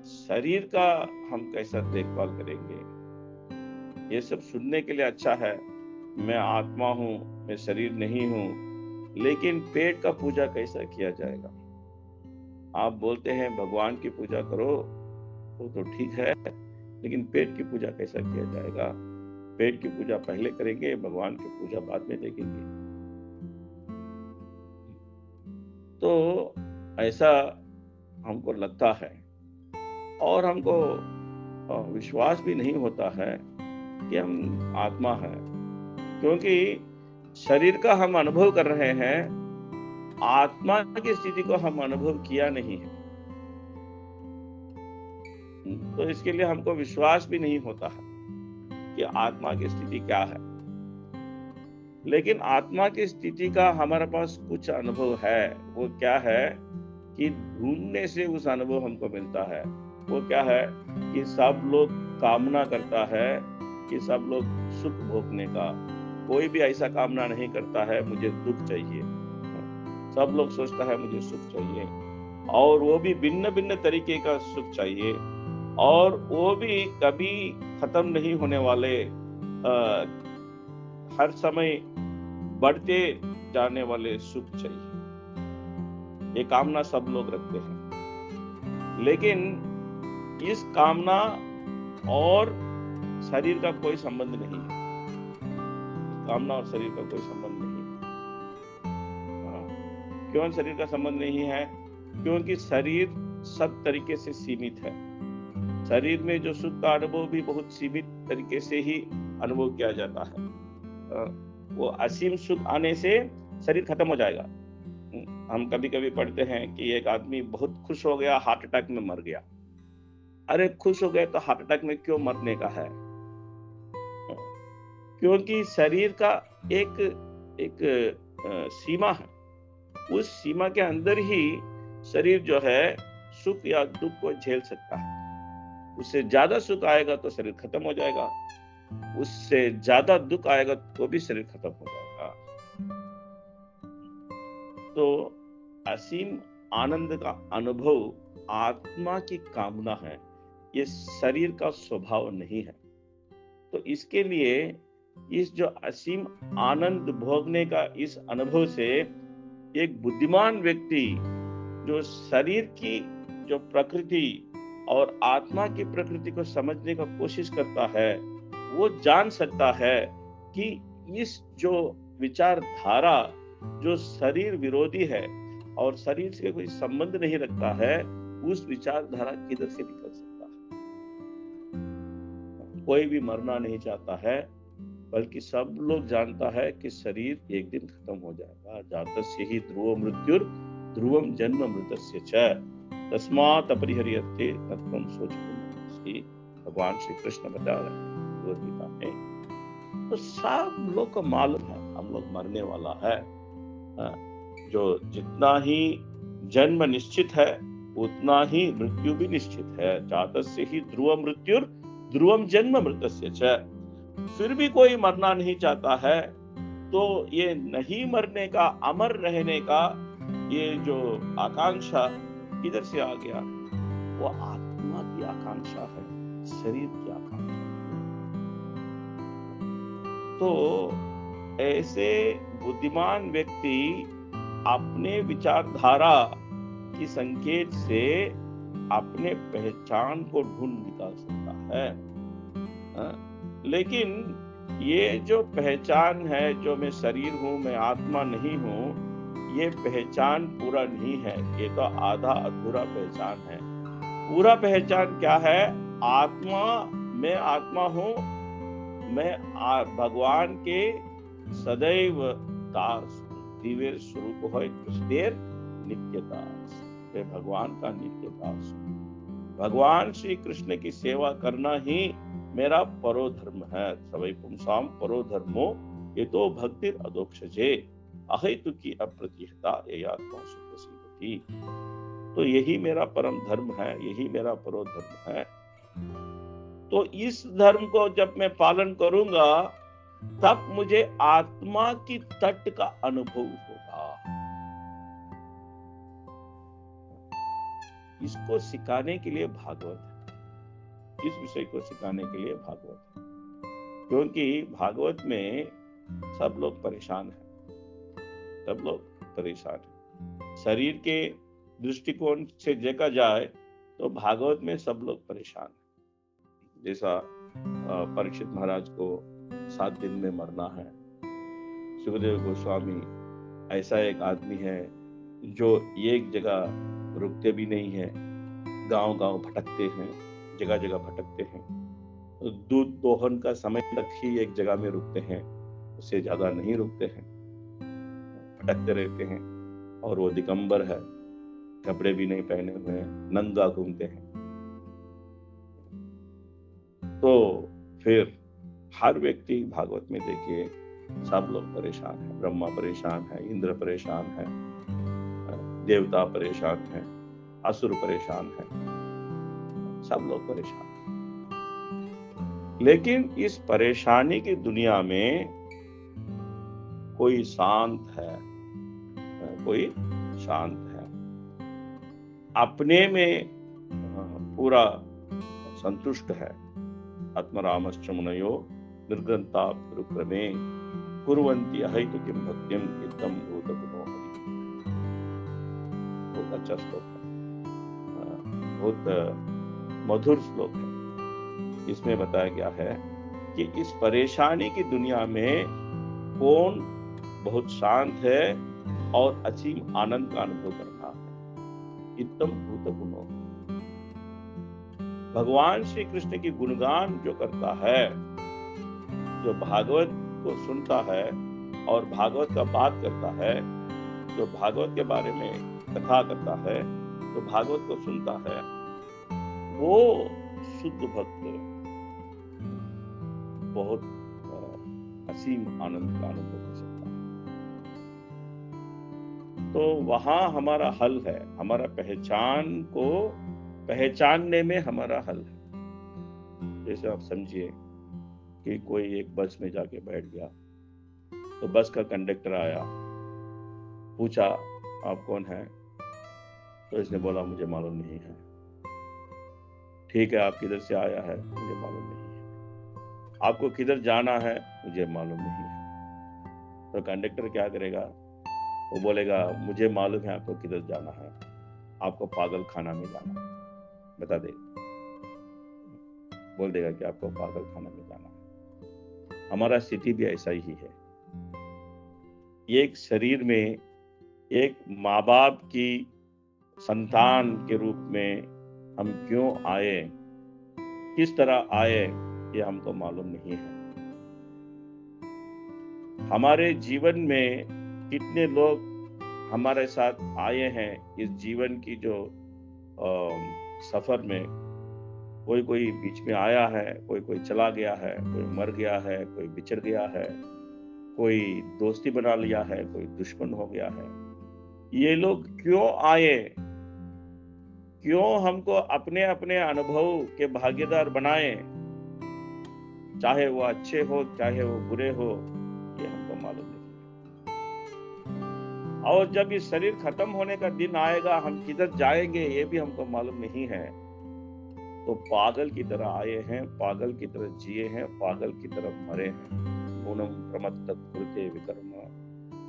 शरीर का हम कैसा देखभाल करेंगे? ये सब सुनने के लिए अच्छा है, मैं आत्मा हूँ, मैं शरीर नहीं हूँ, लेकिन पेट का पूजा कैसा किया जाएगा? आप बोलते हैं भगवान की पूजा करो, वो तो ठीक है, लेकिन पेट की पूजा कैसा किया जाएगा? पेट की पूजा पहले करेंगे, भगवान की पूजा बाद में देखेंगे। तो ऐसा हमको लगता है और हमको विश्वास भी नहीं होता है कि हम आत्मा है, क्योंकि शरीर का हम अनुभव कर रहे हैं, आत्मा की स्थिति को हम अनुभव किया नहीं है। तो इसके लिए हमको विश्वास भी नहीं होता है कि आत्मा की स्थिति क्या है। लेकिन आत्मा की स्थिति का हमारे पास कुछ अनुभव है। वो क्या है कि ढूंढने से उस अनुभव हमको मिलता है। वो क्या है कि सब लोग कामना करता है कि सब लोग सुख भोगने का। कोई भी ऐसा कामना नहीं करता है मुझे दुख चाहिए। सब लोग सोचता है मुझे सुख चाहिए, और वो भी भिन्न भिन्न तरीके का सुख चाहिए, और वो भी कभी खत्म नहीं होने वाले, हर समय बढ़ते जाने वाले सुख चाहिए। ये कामना सब लोग रखते हैं, लेकिन इस कामना और शरीर का कोई संबंध नहीं है। कामना और शरीर का कोई संबंध नहीं है। क्यों शरीर का संबंध नहीं है? क्योंकि शरीर सब तरीके से सीमित है। शरीर में जो सुख का अनुभव भी बहुत सीमित तरीके से ही अनुभव किया जाता है। वो असीम सुख आने से शरीर खत्म हो जाएगा। हम कभी कभी पढ़ते हैं कि एक आदमी बहुत खुश हो गया, हार्ट अटैक में मर गया। अरे खुश हो गए तो हार्ट अटैक में क्यों मरने का है? क्योंकि शरीर का एक सीमा है। उस सीमा के अंदर ही शरीर जो है सुख या दुख को झेल सकता है। उससे ज्यादा सुख आएगा तो शरीर खत्म हो जाएगा, उससे ज्यादा दुख आएगा तो भी शरीर खत्म हो जाएगा। तो असीम आनंद का अनुभव आत्मा की कामना है, ये शरीर का स्वभाव नहीं है। तो इसके लिए इस जो असीम आनंद भोगने का इस अनुभव से एक बुद्धिमान व्यक्ति जो शरीर की जो प्रकृति और आत्मा की प्रकृति को समझने का कोशिश करता है, वो जान सकता है कि इस जो विचारधारा जो शरीर विरोधी है और शरीर से कोई संबंध नहीं रखता है, उस विचारधारा किधर से निकल सकता है? कोई भी मरना नहीं चाहता है, बल्कि सब लोग जानता है कि शरीर एक दिन खत्म हो जाएगा। जातस्य ही ध्रुव मृत्युर ध्रुवम जन्म मृतस्य च तस्मात् अपरिहर्यते तत्त्वं सोचते। भगवान श्री कृष्ण बता रहे हैं भगवद्गीता में। तो सब लोग को मालूम है हम लोग मरने वाला है। जो जितना ही जन्म निश्चित है उतना ही मृत्यु भी निश्चित है। जातस्य ही ध्रुव मृत्युर ध्रुवम जन्म मृतस्य च। फिर भी कोई मरना नहीं चाहता है, तो ये नहीं मरने का, अमर रहने का ये जो आकांक्षा किधर से आ गया? वो आत्मा की आकांक्षा है, शरीर की आकांक्षा। तो ऐसे बुद्धिमान व्यक्ति अपने विचारधारा की संकेत से अपने पहचान को ढूंढ निकाल सकता है। लेकिन ये जो पहचान है, जो मैं शरीर हूं, मैं आत्मा नहीं हूं, ये पहचान पूरा नहीं है। ये तो आधा अधूरा पहचान है। पूरा पहचान क्या है? आत्मा, मैं आत्मा हूं, मैं भगवान के सदैव दास हूं। दिव्य स्वरूप होय कृष्णेर नित्य दास। मैं भगवान का नित्य दास हूं। भगवान श्री कृष्ण की सेवा करना ही मेरा परो धर्म है। सवै पुंसाम परो धर्मो ये तो भक्तिर अधोक्षजे अहेतुकी अप्रतिहता एयात्मा सुप्रसिद्धि। तो यही मेरा परम धर्म है, यही मेरा परो धर्म है। तो इस धर्म को जब मैं पालन करूंगा तब मुझे आत्मा की तट का अनुभव होगा। इसको सिखाने के लिए भागवत है, इस विषय को सिखाने के लिए भागवत है। क्योंकि भागवत में सब लोग परेशान हैं, सब लोग परेशान हैं। शरीर के दृष्टिकोण से देखा जाए तो भागवत में सब लोग परेशान हैं। जैसा परीक्षित महाराज को 7 दिन में मरना है, सुखदेव गोस्वामी ऐसा एक आदमी है जो एक जगह रुकते भी नहीं है, गांव-गांव भटकते हैं, जगह जगह भटकते हैं। दूध दोहन का समय तक ही एक जगह में रुकते हैं, उससे ज्यादा नहीं रुकते हैं, भटकते रहते हैं। और वो दिगंबर है, कपड़े भी नहीं पहने हुए हैं, नंगा घूमते हैं। तो फिर हर व्यक्ति भागवत में देखिए सब लोग परेशान है। ब्रह्मा परेशान है, इंद्र परेशान है, देवता परेशान है, असुर परेशान है, सब लोग परेशान है। लेकिन इस परेशानी की दुनिया में कोई शांत है, कोई शांत है, अपने में पूरा संतुष्ट है। आत्मरामश्च मुनयो निर्ग्रंथा गुरुक्रमे कुर्वन्ति अहैतु किं भक्तिं इत्थं भूतगुणो हरि। बहुत अच्छा श्लोक है, बहुत मधुर श्लोक है। इसमें बताया गया है कि इस परेशानी की दुनिया में कौन बहुत शांत है और असीम आनंद का अनुभव कर रहा है। इत्तम भूतगुणो, भगवान श्री कृष्ण की गुणगान जो करता है, जो भागवत को सुनता है और भागवत का बात करता है, जो भागवत के बारे में कथा करता है, जो भागवत को सुनता है, वो शुद्ध भक्त बहुत असीम आनंद का अनुभव कर सकता है। तो वहां हमारा हल है, हमारा पहचान को पहचानने में हमारा हल है। जैसे आप समझिए कि कोई एक बस में जाके बैठ गया, तो बस का कंडक्टर आया, पूछा आप कौन है, तो इसने बोला मुझे मालूम नहीं है। ठीक है, आप किधर से आया है, मुझे मालूम नहीं है। आपको किधर जाना है, मुझे मालूम नहीं है। तो कंडक्टर क्या करेगा, वो बोलेगा मुझे मालूम है आपको किधर जाना है, आपको पागल खाना में जाना है, बता दे, बोल देगा कि आपको पागल खाना में जाना है। हमारा स्थिति भी ऐसा ही है। एक शरीर में एक माँ बाप की संतान के रूप में हम क्यों आए, किस तरह आए, ये हमको मालूम नहीं है। हमारे जीवन में कितने लोग हमारे साथ आए हैं इस जीवन की जो सफर में, कोई बीच में आया है, कोई चला गया है, कोई मर गया है, कोई बिछड़ गया है, कोई दोस्ती बना लिया है, कोई दुश्मन हो गया है। ये लोग क्यों आए, क्यों हमको अपने अपने अनुभव के भागीदार बनाए, चाहे वो अच्छे हो चाहे वो बुरे हो, ये हमको मालूम नहीं। और जब ये शरीर खत्म होने का दिन आएगा, हम किधर जाएंगे ये भी हमको मालूम नहीं है। तो पागल की तरह आए हैं, पागल की तरह जिए हैं, पागल की तरह मरे हैं। नूनम प्रमत्त कुरुते विकर्म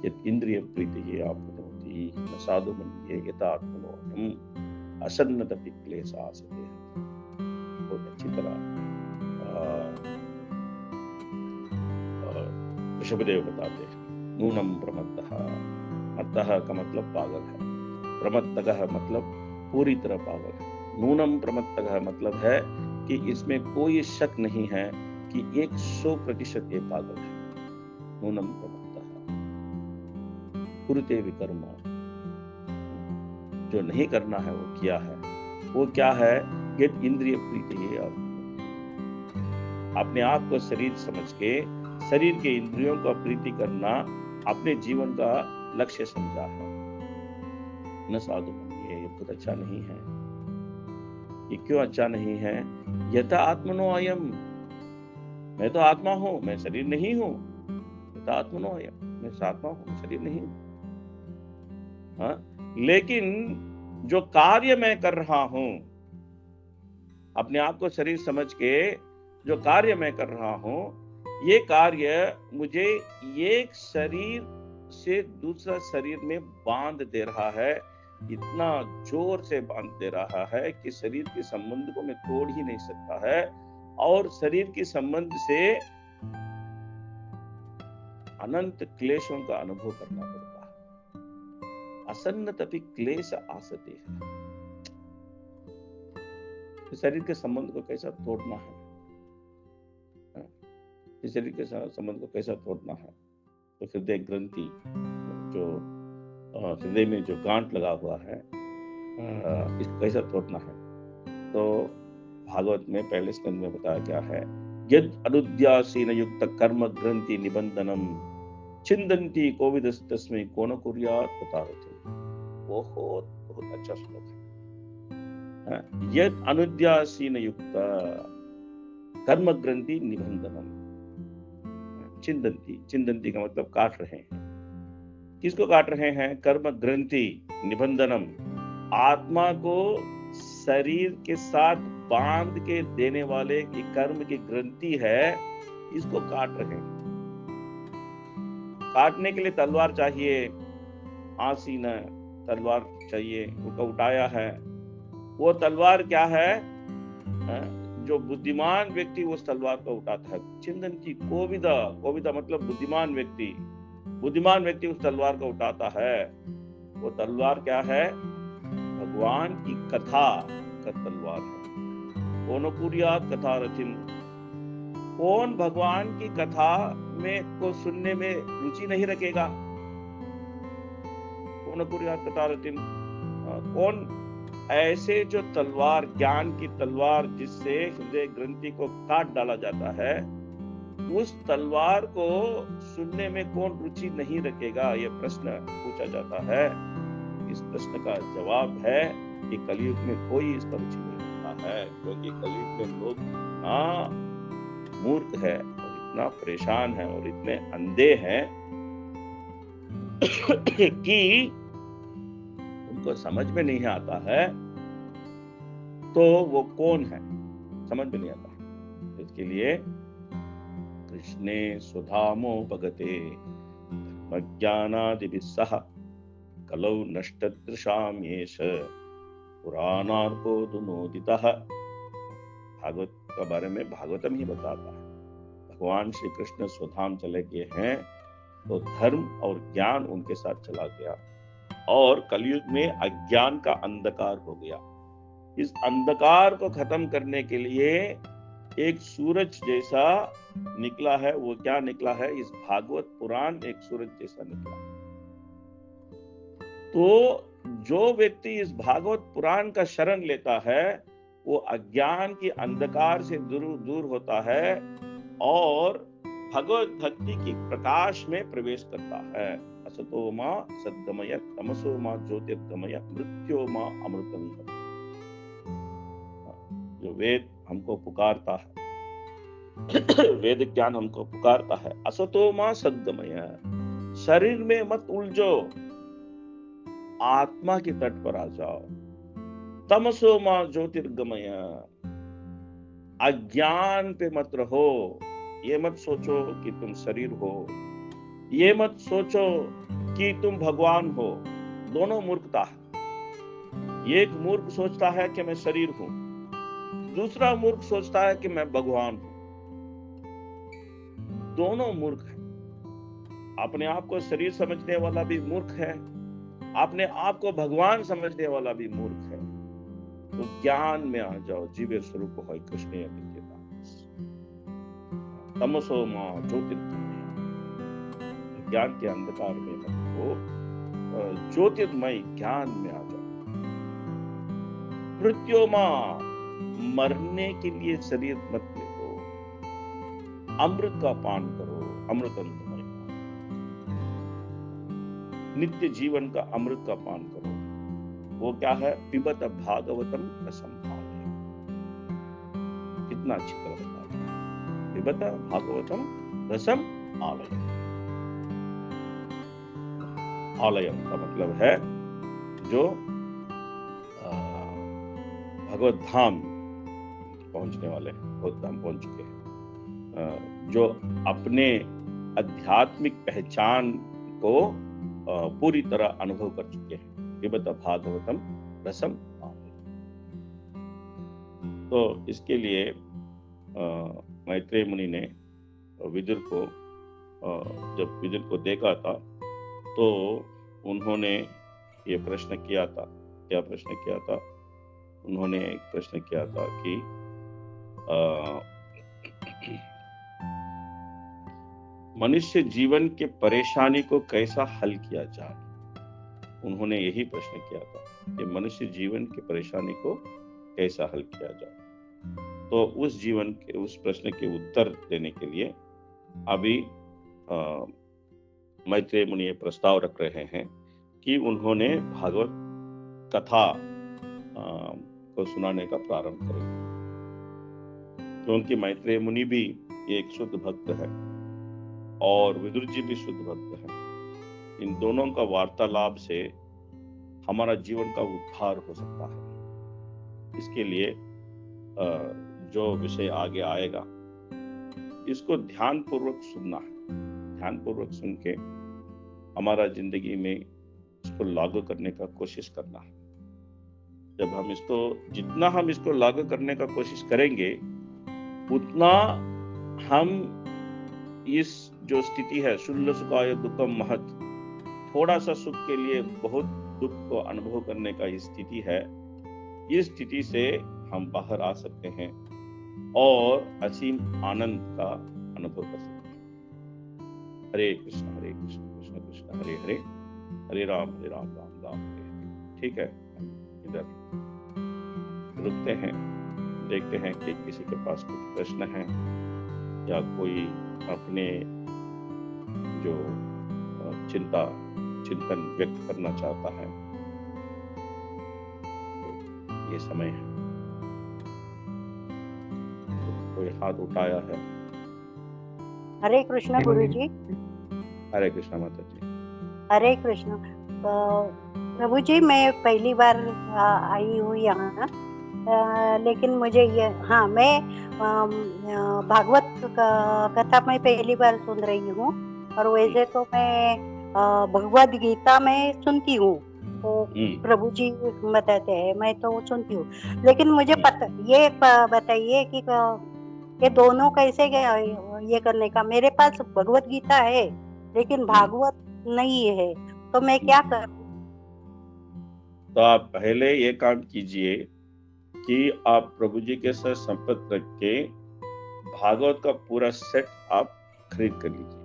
यत् इंद्रिय प्रीतिः आपनोति न साधु मन्ये यथात्मनो हम असन्नतपि क्लेशासते। बहुत अच्छी तरह ऋषभदेव बताते हैं। नूनम प्रमत्तः, मत्तः का मतलब पागल है, प्रमत्तः मतलब पूरी तरह पागल है। नूनम प्रमत्तः मतलब है कि इसमें कोई शक नहीं है कि 100% ये पागल है। नूनम प्रमत्तः कुरुते विकर्म, जो नहीं करना है वो किया है। वो क्या है, यत् इंद्रिय प्रीतिः, अपने आप को शरीर समझ के शरीर के इंद्रियों का प्रीति करना अपने जीवन का लक्ष्य समझा है। न साधु ये बहुत अच्छा नहीं है। ये क्यों अच्छा नहीं है? यथा आत्मनो अयम, मैं तो आत्मा हूं, मैं शरीर नहीं हूं। यथा आत्मनो अयम, मैं आत्मा हूं, शरीर नहीं हूं। लेकिन जो कार्य मैं कर रहा हूं, अपने आप को शरीर समझ के जो कार्य मैं कर रहा हूं, ये कार्य मुझे एक शरीर से दूसरा शरीर में बांध दे रहा है। इतना जोर से बांध दे रहा है कि शरीर के संबंध को मैं तोड़ ही नहीं सकता है, और शरीर के संबंध से अनंत क्लेशों का अनुभव करना पड़ता है। असन्नतपि क्लेश आसते है। तो शरीर के संबंध को कैसा तोड़ना है? इस शरीर के संबंध को कैसा तोड़ना है? तो हृदय ग्रंथि, जो हृदय में जो गांठ लगा हुआ है, इसको कैसा तोड़ना है? तो भागवत में पहले स्कंद में बताया क्या है? यद अनुद्यासीन युक्त कर्म ग्रंथि निबंधनम छिंदन्ति कोविदस्तस्मै कोन कुर्यात् तथारथि। बहुत बहुत अच्छा श्लोक है। यद अनुद्यासीन युक्त कर्म ग्रंथि निबंधनम, चिंदंती, चिंदंती का मतलब काट रहे हैं। किसको काट रहे हैं? कर्म ग्रंथि निबंधनम, आत्मा को शरीर के साथ बांध के देने वाले की कर्म की ग्रंथि है, इसको काट रहे हैं। काटने के लिए तलवार चाहिए, आसीन तलवार चाहिए, उसको उठाया है। वो तलवार क्या है? जो बुद्धिमान व्यक्ति उस तलवार को उठाता है। चिंतन की कोविदा, कोविदा मतलब बुद्धिमान व्यक्ति, बुद्धिमान व्यक्ति उस तलवार को उठाता है। वो तलवार क्या है? भगवान की कथा का तलवार है। कौन कुर्यात् कथा रथिम, कौन भगवान की कथा में को सुनने में रुचि नहीं रखेगा? कौन कुर्यात् कथा रथिम, कौन ऐसे जो तलवार, ज्ञान की तलवार जिससे हृदय ग्रंथि को काट डाला जाता है, उस तलवार को सुनने में कौन रुचि नहीं रखेगा? यह प्रश्न पूछा जाता है। इस प्रश्न का जवाब है कि कलयुग में कोई इस पर रुचि नहीं रखता है, क्योंकि कलयुग में लोग इतना मूर्ख है और इतना परेशान है और इतने अंधे हैं कि उनको समझ में नहीं आता है तो वो कौन है, समझ में नहीं आता। इसके लिए कृष्णे सुधामो भगते धर्मज्ञानादिभिः सह कलौ नष्टदृशाम् एष पुराणार्कोऽनुमोदितः। भागवत का बारे में भागवतम ही बताता है। भगवान श्री कृष्ण स्वधाम चले गए हैं तो धर्म और ज्ञान उनके साथ चला गया, और कलयुग में अज्ञान का अंधकार हो गया। इस अंधकार को खत्म करने के लिए एक सूरज जैसा निकला है। वो क्या निकला है? इस भागवत पुराण एक सूरज जैसा निकला। तो जो व्यक्ति इस भागवत पुराण का शरण लेता है, वो अज्ञान की अंधकार से दूर होता है और भगवत भक्ति की प्रकाश में प्रवेश करता है। असतो मा सद्गमय तमसो मा ज्योतिर्गमय मृत्यो मा अमृतंगमय। जो वेद हमको पुकारता है, वेद ज्ञान हमको पुकारता है, असतो मा सद्गमय, शरीर में मत उलझो, आत्मा के तट पर आ जाओ। तमसो मा ज्योतिर्गमय, अज्ञान पे मत रहो। ये मत सोचो कि तुम शरीर हो, ये मत सोचो कि तुम भगवान हो। दोनों मूर्खता है। एक मूर्ख सोचता है कि मैं शरीर हूं, दूसरा मूर्ख सोचता है कि मैं भगवान हूं। दोनों मूर्ख हैं। अपने आप को शरीर समझने वाला भी मूर्ख है, अपने आप को भगवान समझने वाला भी मूर्ख है। तो ज्ञान में आ जाओ, जीवे स्वरूप है कृष्ण। तमसो मां ज्योतिर्गमय, ज्ञान के अंधकार में मत हो, ज्योतिर्मय ज्ञान में आ जाओ। मृत्यो मां, मरने के लिए शरीर मत ले लो, अमृत का पान करो। अमृतम तुम्हारे, नित्य जीवन का अमृत का पान करो। वो क्या है? पिबत भागवतम रसम आलय। कितना अच्छी तरह बताया, पिबत भागवतम रसम आलय। आलयम का मतलब है जो भगवत धाम पहुंचने वाले, भगवत धाम पहुंच चुके हैं, जो अपने आध्यात्मिक पहचान को पूरी तरह अनुभव कर चुके हैं। पिबत भागवतम रसम आलय। तो इसके लिए मैत्रेय मुनि ने विदुर को, जब विदुर को देखा था तो उन्होंने ये प्रश्न किया था। क्या प्रश्न किया था? उन्होंने एक प्रश्न किया था कि मनुष्य जीवन के परेशानी को कैसा हल किया जाए। उन्होंने यही प्रश्न किया था कि मनुष्य जीवन की परेशानी को कैसा हल किया जाए। तो उस प्रश्न के उत्तर देने के लिए अभी मैत्रेय मुनि प्रस्ताव रख रहे हैं कि उन्होंने भागवत कथा को सुनाने का प्रारंभ करें, क्योंकि मैत्रेय मुनि भी एक शुद्ध भक्त है और विदुर जी भी शुद्ध भक्त है। इन दोनों का वार्तालाप से हमारा जीवन का उद्धार हो सकता है। इसके लिए जो विषय आगे आएगा इसको ध्यान पूर्वक सुनना है। ध्यान पूर्वक सुन के हमारा जिंदगी में इसको लागू करने का कोशिश करना है। जब जितना हम इसको लागू करने का कोशिश करेंगे उतना हम इस जो स्थिति है, शुल्ल सुखाय दुखम महत, थोड़ा सा सुख के लिए बहुत दुख को अनुभव करने का ये स्थिति है, इस स्थिति से हम बाहर आ सकते हैं और असीम आनंद का अनुभव कर सकते हैं। हरे कृष्ण कृष्ण कृष्ण हरे हरे, हरे राम राम राम हरे हरे। ठीक है, इधर रुकते हैं, देखते हैं कि किसी के पास कुछ प्रश्न है या कोई अपने जो चिंतन व्यक्त करना चाहता है। तो ये समय है। तो कोई हाथ उठाया है? हरे कृष्ण गुरु जी। हरे कृष्ण माता जी। हरे कृष्ण प्रभु जी, मैं पहली बार आई हूँ यहाँ, लेकिन मुझे ये, हाँ, मैं भागवत कथा में पहली बार सुन रही हूँ, और वैसे तो मैं भगवद गीता में सुनती हूँ, तो प्रभु जी बताते हैं, मैं तो सुनती हूँ, लेकिन मुझे ये बताइए कि ये दोनों कैसे ये करने का। मेरे पास भगवद गीता है लेकिन भागवत नहीं है, तो मैं क्या करूँ? तो आप पहले ये काम कीजिए कि आप प्रभु जी के साथ संपर्क रख के भागवत का पूरा सेट आप खरीद कर लीजिए।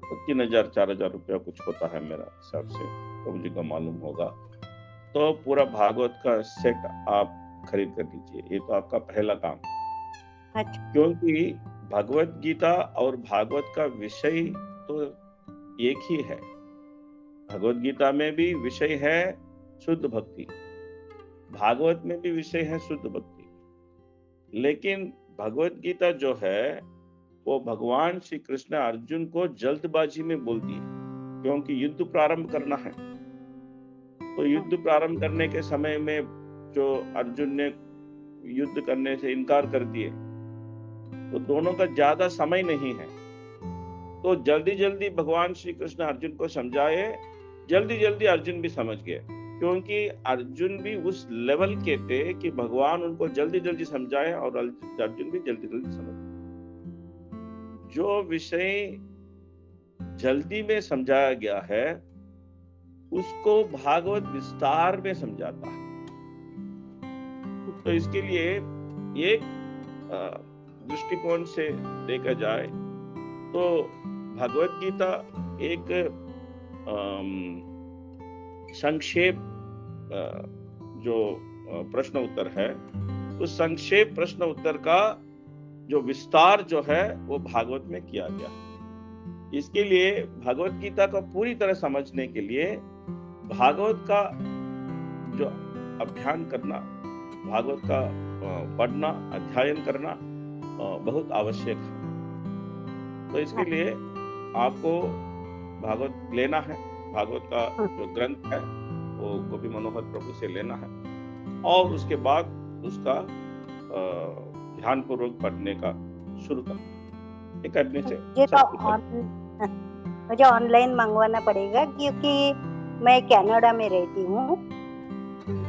तो 3,000-4,000 रुपया कुछ होता है मेरा हिसाब से, प्रभु जी का मालूम होगा। तो पूरा भागवत का सेट आप खरीद कर लीजिए। ये तो आपका पहला काम। अच्छा। क्योंकि भगवत गीता और भागवत का विषय तो एक ही है। भगवत गीता में भी विषय है शुद्ध भक्ति, भागवत में भी विषय है शुद्ध भक्ति, लेकिन भगवत गीता जो है वो भगवान श्री कृष्ण अर्जुन को जल्दबाजी में बोल दिए, क्योंकि युद्ध प्रारंभ करना है। तो युद्ध प्रारंभ करने के समय में जो अर्जुन ने युद्ध करने से इनकार कर दिए, तो दोनों का ज्यादा समय नहीं है। तो जल्दी जल्दी भगवान श्री कृष्ण अर्जुन को समझाए, जल्दी जल्दी अर्जुन भी समझ गए, क्योंकि अर्जुन भी उस लेवल के थे कि भगवान उनको जल्दी जल्दी समझाए और अर्जुन भी जल्दी जल्दी समझ। जो विषय जल्दी में समझाया गया है उसको भागवत विस्तार में समझाता है। तो इसके लिए एक दृष्टिकोण से देखा जाए तो भगवत गीता एक संक्षेप जो प्रश्न उत्तर है, उस संक्षेप प्रश्न उत्तर का जो विस्तार जो है वो भागवत में किया गया। इसके लिए भगवत गीता को पूरी तरह समझने के लिए भागवत का जो अध्ययन करना, भागवत का पढ़ना, अध्ययन करना बहुत आवश्यक है। तो इसके लिए आपको भागवत लेना है, भागवत का जो ग्रंथ है वो गोपी मनोहर प्रभु से लेना है और उसके बाद उसका ध्यान पूर्वक पढ़ने का शुरू करना। ये करने से ये तो मुझे ऑनलाइन मंगवाना पड़ेगा क्योंकि मैं कनाडा में रहती हूँ।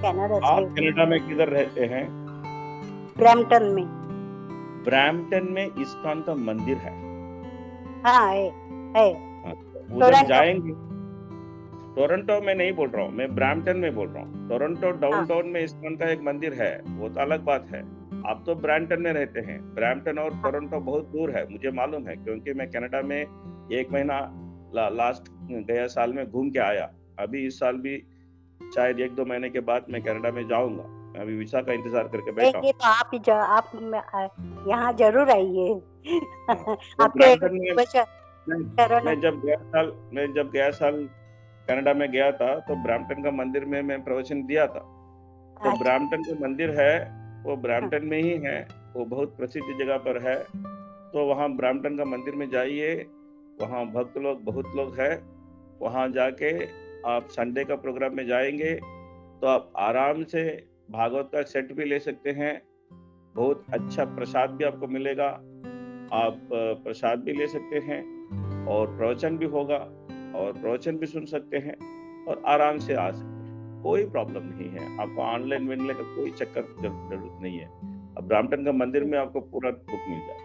कनाडा से। आप कनाडा में किधर रहते हैं? ब्रैम्पटन में। ब्रैम्पटन में इस्कॉन का मंदिर है। हाँ है। उधर जाएंगे। टोरंटो में नहीं बोल रहा हूँ, मैं ब्रैम्पटन में बोल रहा हूँ। टोरंटो डाउनटाउन में इस्कॉन का एक मंदिर है, वो तो अलग बात है। आप तो ब्रैम्पटन में रहते हैं। ब्रैम्पटन और टोरंटो बहुत दूर है, मुझे मालूम है, क्योंकि मैं कनाडा में 1 महीना लास्ट गया साल में घूम के आया। अभी इस साल भी शायद 1-2 महीने के बाद मैं कनाडा में जाऊंगा। मैं अभी वीसा का इंतजार करके बैठा हूँ। तो आप यहाँ जरूर आइए। मैं जब गया साल कनाडा में गया था तो ब्रैम्पटन का मंदिर में मैं प्रवचन दिया था। तो ब्रैम्पटन जो मंदिर है वो ब्रैम्पटन में ही है, वो बहुत प्रसिद्ध जगह पर है। तो वहाँ ब्रैम्पटन का मंदिर में जाइए, वहाँ भक्त लोग बहुत लोग हैं। वहाँ जाके आप संडे का प्रोग्राम में जाएंगे तो आप आराम से भागवत का सेट भी ले सकते हैं। बहुत अच्छा प्रसाद भी आपको मिलेगा, आप प्रसाद भी ले सकते हैं और प्रवचन भी होगा और प्रवचन भी सुन सकते हैं और आराम से आ सकते हैं। कोई प्रॉब्लम नहीं है, आपको ऑनलाइन मिलने का कोई चक्कर जरूरत नहीं है। अब ब्रैम्पटन का मंदिर में आपको पूरा बुक मिल जाए।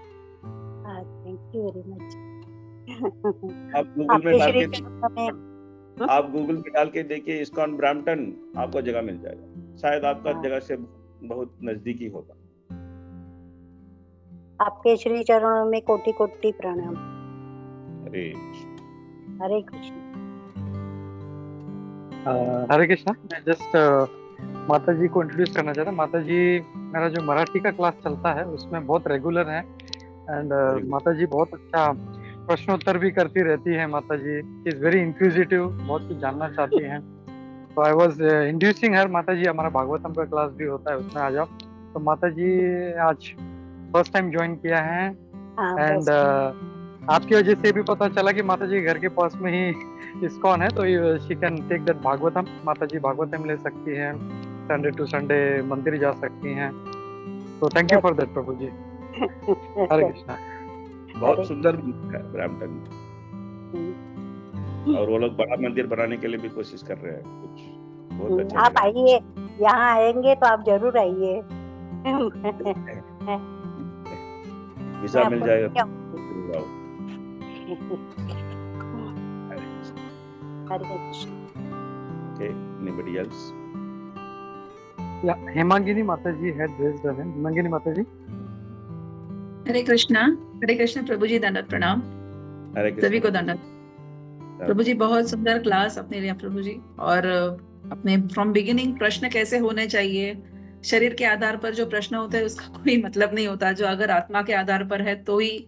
Thank you very much. आप गूगल में डाल के देखिए इस्कॉन ब्रैम्पटन, आपको जगह मिल जाएगा। शायद आपका जगह से बहुत नजदीकी होगा। आपके श्री चरणों में कोटि कोटि प्रणाम। हरे कृष्ण। हरे कृष्णा। मैं जस्ट माता जी को इंट्रोड्यूस करना चाहता हूँ। माता जी मेरा जो मराठी का क्लास चलता है उसमें बहुत रेगुलर है एंड माता जी बहुत अच्छा प्रश्नोत्तर भी करती रहती है। माता जी इज वेरी इंक्विजिटिव, बहुत कुछ जानना चाहती हैं। तो आई वाज इंड्यूसिंग हर, माता जी हमारा भागवतम का क्लास भी होता है, उसमें आ जाओ। तो माता जी आज फर्स्ट टाइम ज्वाइन किया है एंड आपकी वजह से भी पता चला कि माता जी घर के पास में ही इस्कॉन है, तो she can take that Bhagavatam. माता जी भागवतम ले सकती हैं, संडे टू संडे मंदिर जा सकती हैं। तो थैंक यू फॉर दैट प्रभु जी। हरे कृष्णा। बहुत सुंदर मंदिर है ब्रैम्पटन में और वो लोग बड़ा मंदिर बनाने के लिए भी कोशिश कर रहे हैं। कुछ बहुत अच्छा। आप आइए, यहाँ आएंगे तो आप जरूर आइए। वीजा मिल जाएगा। Okay, anybody else? Yeah, Hemangini माता जी had raised her hand. Hemangini माता जी। हरे कृष्णा प्रभु जी, दंडवत प्रणाम। सभी को दंडवत। प्रभु जी बहुत सुंदर क्लास अपने लिए प्रभु जी, और अपने फ्रॉम बिगिनिंग प्रश्न कैसे होने चाहिए, शरीर के आधार पर जो प्रश्न होता है उसका कोई मतलब नहीं होता, जो अगर आत्मा के आधार पर है तो ही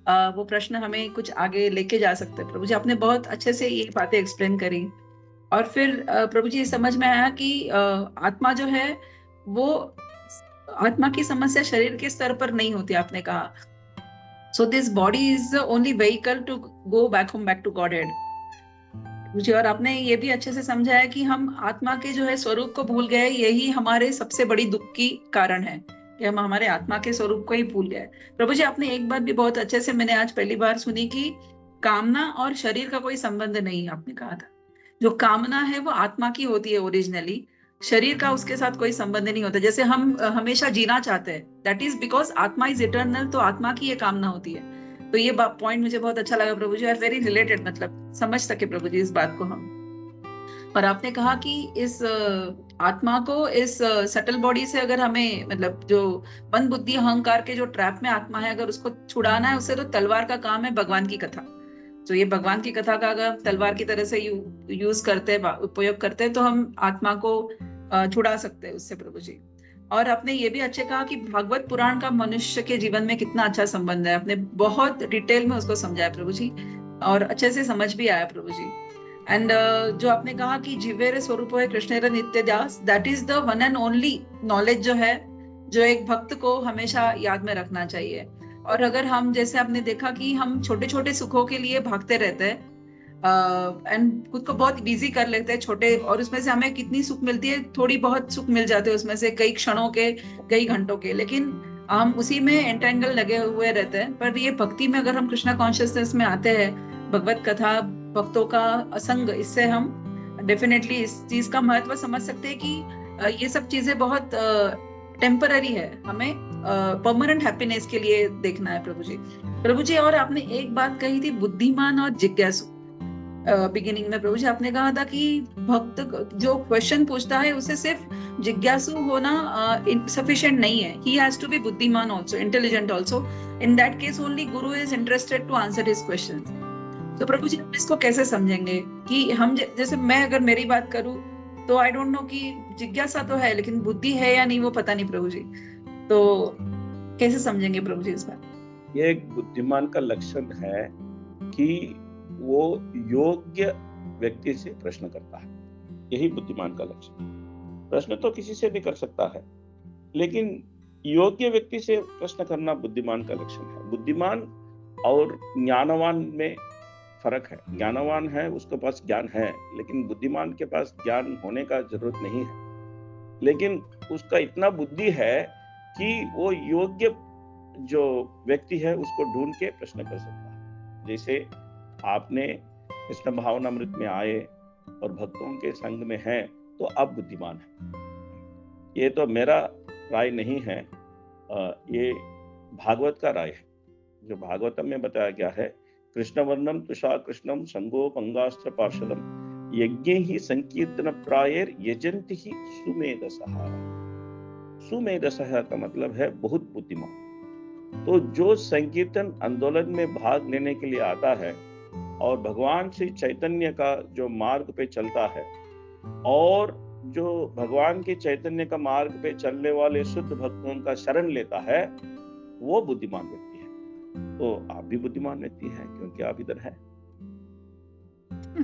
वो प्रश्न हमें कुछ आगे लेके जा सकते हैं। प्रभु जी आपने बहुत अच्छे से ये बातें एक्सप्लेन करी और फिर प्रभु जी समझ में आया कि आत्मा जो है वो, आत्मा की समस्या शरीर के स्तर पर नहीं होती, आपने कहा। So this body is the only vehicle to go back home, back to godhead. मुझे और आपने ये भी अच्छे से समझाया कि हम आत्मा के जो है स्वरूप को भूल गए, यही हमारे सबसे बड़ी दुख की कारण है कि हम हमारे आत्मा के स्वरूप को ही भूल गए। प्रभु जी आपने एक बात भी बहुत अच्छे से, मैंने आज पहली बार सुनी कि कामना और शरीर का कोई संबंध नहीं, आपने कहा था। जो कामना है वो आत्मा की होती है ओरिजिनली, शरीर का उसके साथ कोई संबंध नहीं होता। जैसे हम हमेशा जीना चाहते हैं, दैट इज बिकॉज आत्मा इज इटर्नल, तो आत्मा की ये कामना होती है। तो ये पॉइंट मुझे बहुत अच्छा लगा प्रभु जी, और वेरी रिलेटेड, मतलब समझ सके प्रभु जी इस बात को हम। और आपने कहा कि इस आत्मा को इस सटल बॉडी से अगर हमें, मतलब जो मन बुद्धि अहंकार के जो ट्रैप में आत्मा है, अगर उसको छुड़ाना है उससे, तो तलवार का काम है भगवान की कथा। तो ये भगवान की कथा का अगर तलवार की तरह से यूज करते हैं, उपयोग करते हैं, तो हम आत्मा को छुड़ा सकते हैं उससे प्रभु जी। और आपने ये भी अच्छे कहा कि भागवत पुराण का मनुष्य के जीवन में कितना अच्छा संबंध है, आपने बहुत डिटेल में उसको समझाया प्रभु जी। और अच्छे से समझ भी आया प्रभु जी। एंड जो आपने कहा कि जीवेर स्वरूप है कृष्णेर नित्य दास, that is the one and only knowledge जो है, जो एक भक्त को हमेशा याद में रखना चाहिए। और अगर हम, जैसे आपने देखा कि हम छोटे छोटे सुखों के लिए भागते रहते हैं एंड खुद को बहुत बिजी कर लेते हैं छोटे, और उसमें से हमें कितनी सुख मिलती है, थोड़ी बहुत सुख मिल जाते हैं उसमें से, कई क्षणों के, कई घंटों के, लेकिन हम उसी में एंटेंगल लगे हुए रहते हैं। पर ये भक्ति में अगर हम कृष्णा कॉन्शियसनेस में आते हैं, भगवत कथा, भक्तों का असंग, इससे हम डेफिनेटली इस चीज का महत्व समझ सकते हैं कि ये सब चीजें बहुत टेम्पररी है, हमें परमानेंट हैप्पीनेस के लिए देखना है प्रभु जी। प्रभु जी, और आपने एक बात कही थी, बुद्धिमान और जिज्ञासु। बिगिनिंग में प्रभु जी आपने कहा था कि भक्त जो क्वेश्चन पूछता है उसे सिर्फ जिज्ञासु होना सफिशिएंट नहीं है, ही हैज टू बी बुद्धिमान also, intelligent also. In that case only guru is interested to answer his questions. तो प्रभु जी हम इसको कैसे समझेंगे कि हम जैसे मैं अगर मेरी बात करूं तो आई डोंट नो कि जिज्ञासा तो है, लेकिन बुद्धि है या नहीं वो पता नहीं प्रभु जी, तो कैसे समझेंगे प्रभु जी इस बात? ये एक बुद्धिमान का लक्षण है कि वो योग्य व्यक्ति से प्रश्न करता है, यही बुद्धिमान का लक्षण। प्रश्न तो किसी से भी कर सकता है, लेकिन योग्य व्यक्ति से प्रश्न करना बुद्धिमान का लक्षण है। बुद्धिमान और ज्ञानवान में फर्क है। ज्ञानवान है, उसके पास ज्ञान है, लेकिन बुद्धिमान के पास ज्ञान होने का जरूरत नहीं है, लेकिन उसका इतना बुद्धि है कि वो योग्य जो व्यक्ति है उसको ढूंढ के प्रश्न कर सकता है। जैसे आपने कृष्ण भावनामृत में आए और भक्तों के संग में हैं, तो आप बुद्धिमान हैं। ये तो मेरा राय नहीं है, ये भागवत का राय है। जो भागवतम में बताया गया है, कृष्ण वर्णम तुषा कृष्णम संगो पंगास्त्र पार्षदम यज्ञ ही संकीर्तन प्रायर यजंति ही सुमेधसः। सुमेधसः का मतलब है बहुत बुद्धिमान। तो जो संकीर्तन आंदोलन में भाग लेने के लिए आता है और भगवान श्री चैतन्य का जो मार्ग पे चलता है, और जो भगवान के चैतन्य का मार्ग पे चलने वाले शुद्ध भक्तों का शरण लेता है, वो बुद्धिमान व्यक्ति है। तो आप भी बुद्धिमान व्यक्ति हैं, क्योंकि आप इधर हैं।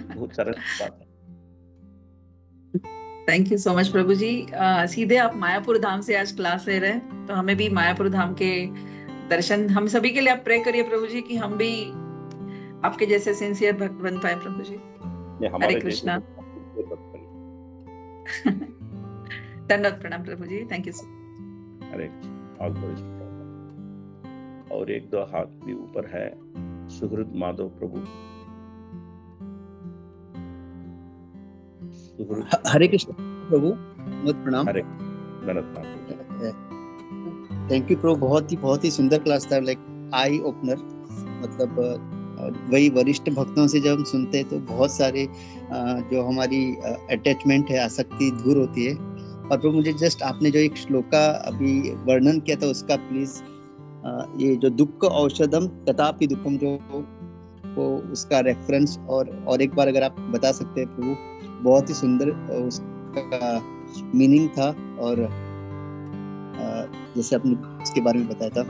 बहुत सरल बात है। थैंक यू सो मच प्रभु जी। सीधे आप मायापुर धाम से आज क्लास ले रहे हैं, तो हमें भी मायापुर धाम के दर्शन, हम सभी के लिए आप प्रे करिए प्रभु जी कि हम भी आपके जैसे सिंसियर भक्त बन पाए प्रभु जी। हरे कृष्णा। धन्यवाद, प्रणाम प्रभु जी, थैंक यू सो मच। हरे कृष्णा। और एक दो हाथ भी ऊपर है, सुहृद माधव प्रभु। हरे कृष्ण प्रभु, बहुत प्रणाम। हरे थैंक यू प्रभु, बहुत ही सुंदर क्लास था, लाइक आई ओपनर। मतलब वही वरिष्ठ भक्तों से जब हम सुनते हैं तो बहुत सारे जो हमारी अटैचमेंट है, आसक्ति दूर होती है। और प्रभु मुझे जस्ट आपने जो एक श्लोक का अभी वर्णन किया था उसका प्लीज, ये जो दुख औषधम तथापि दुखम, जो वो उसका रेफरेंस और एक बार अगर आप बता सकते हैं प्रभु, बहुत ही सुंदर उसका मीनिंग था। और जैसे आपने उसके बारे में बताया था,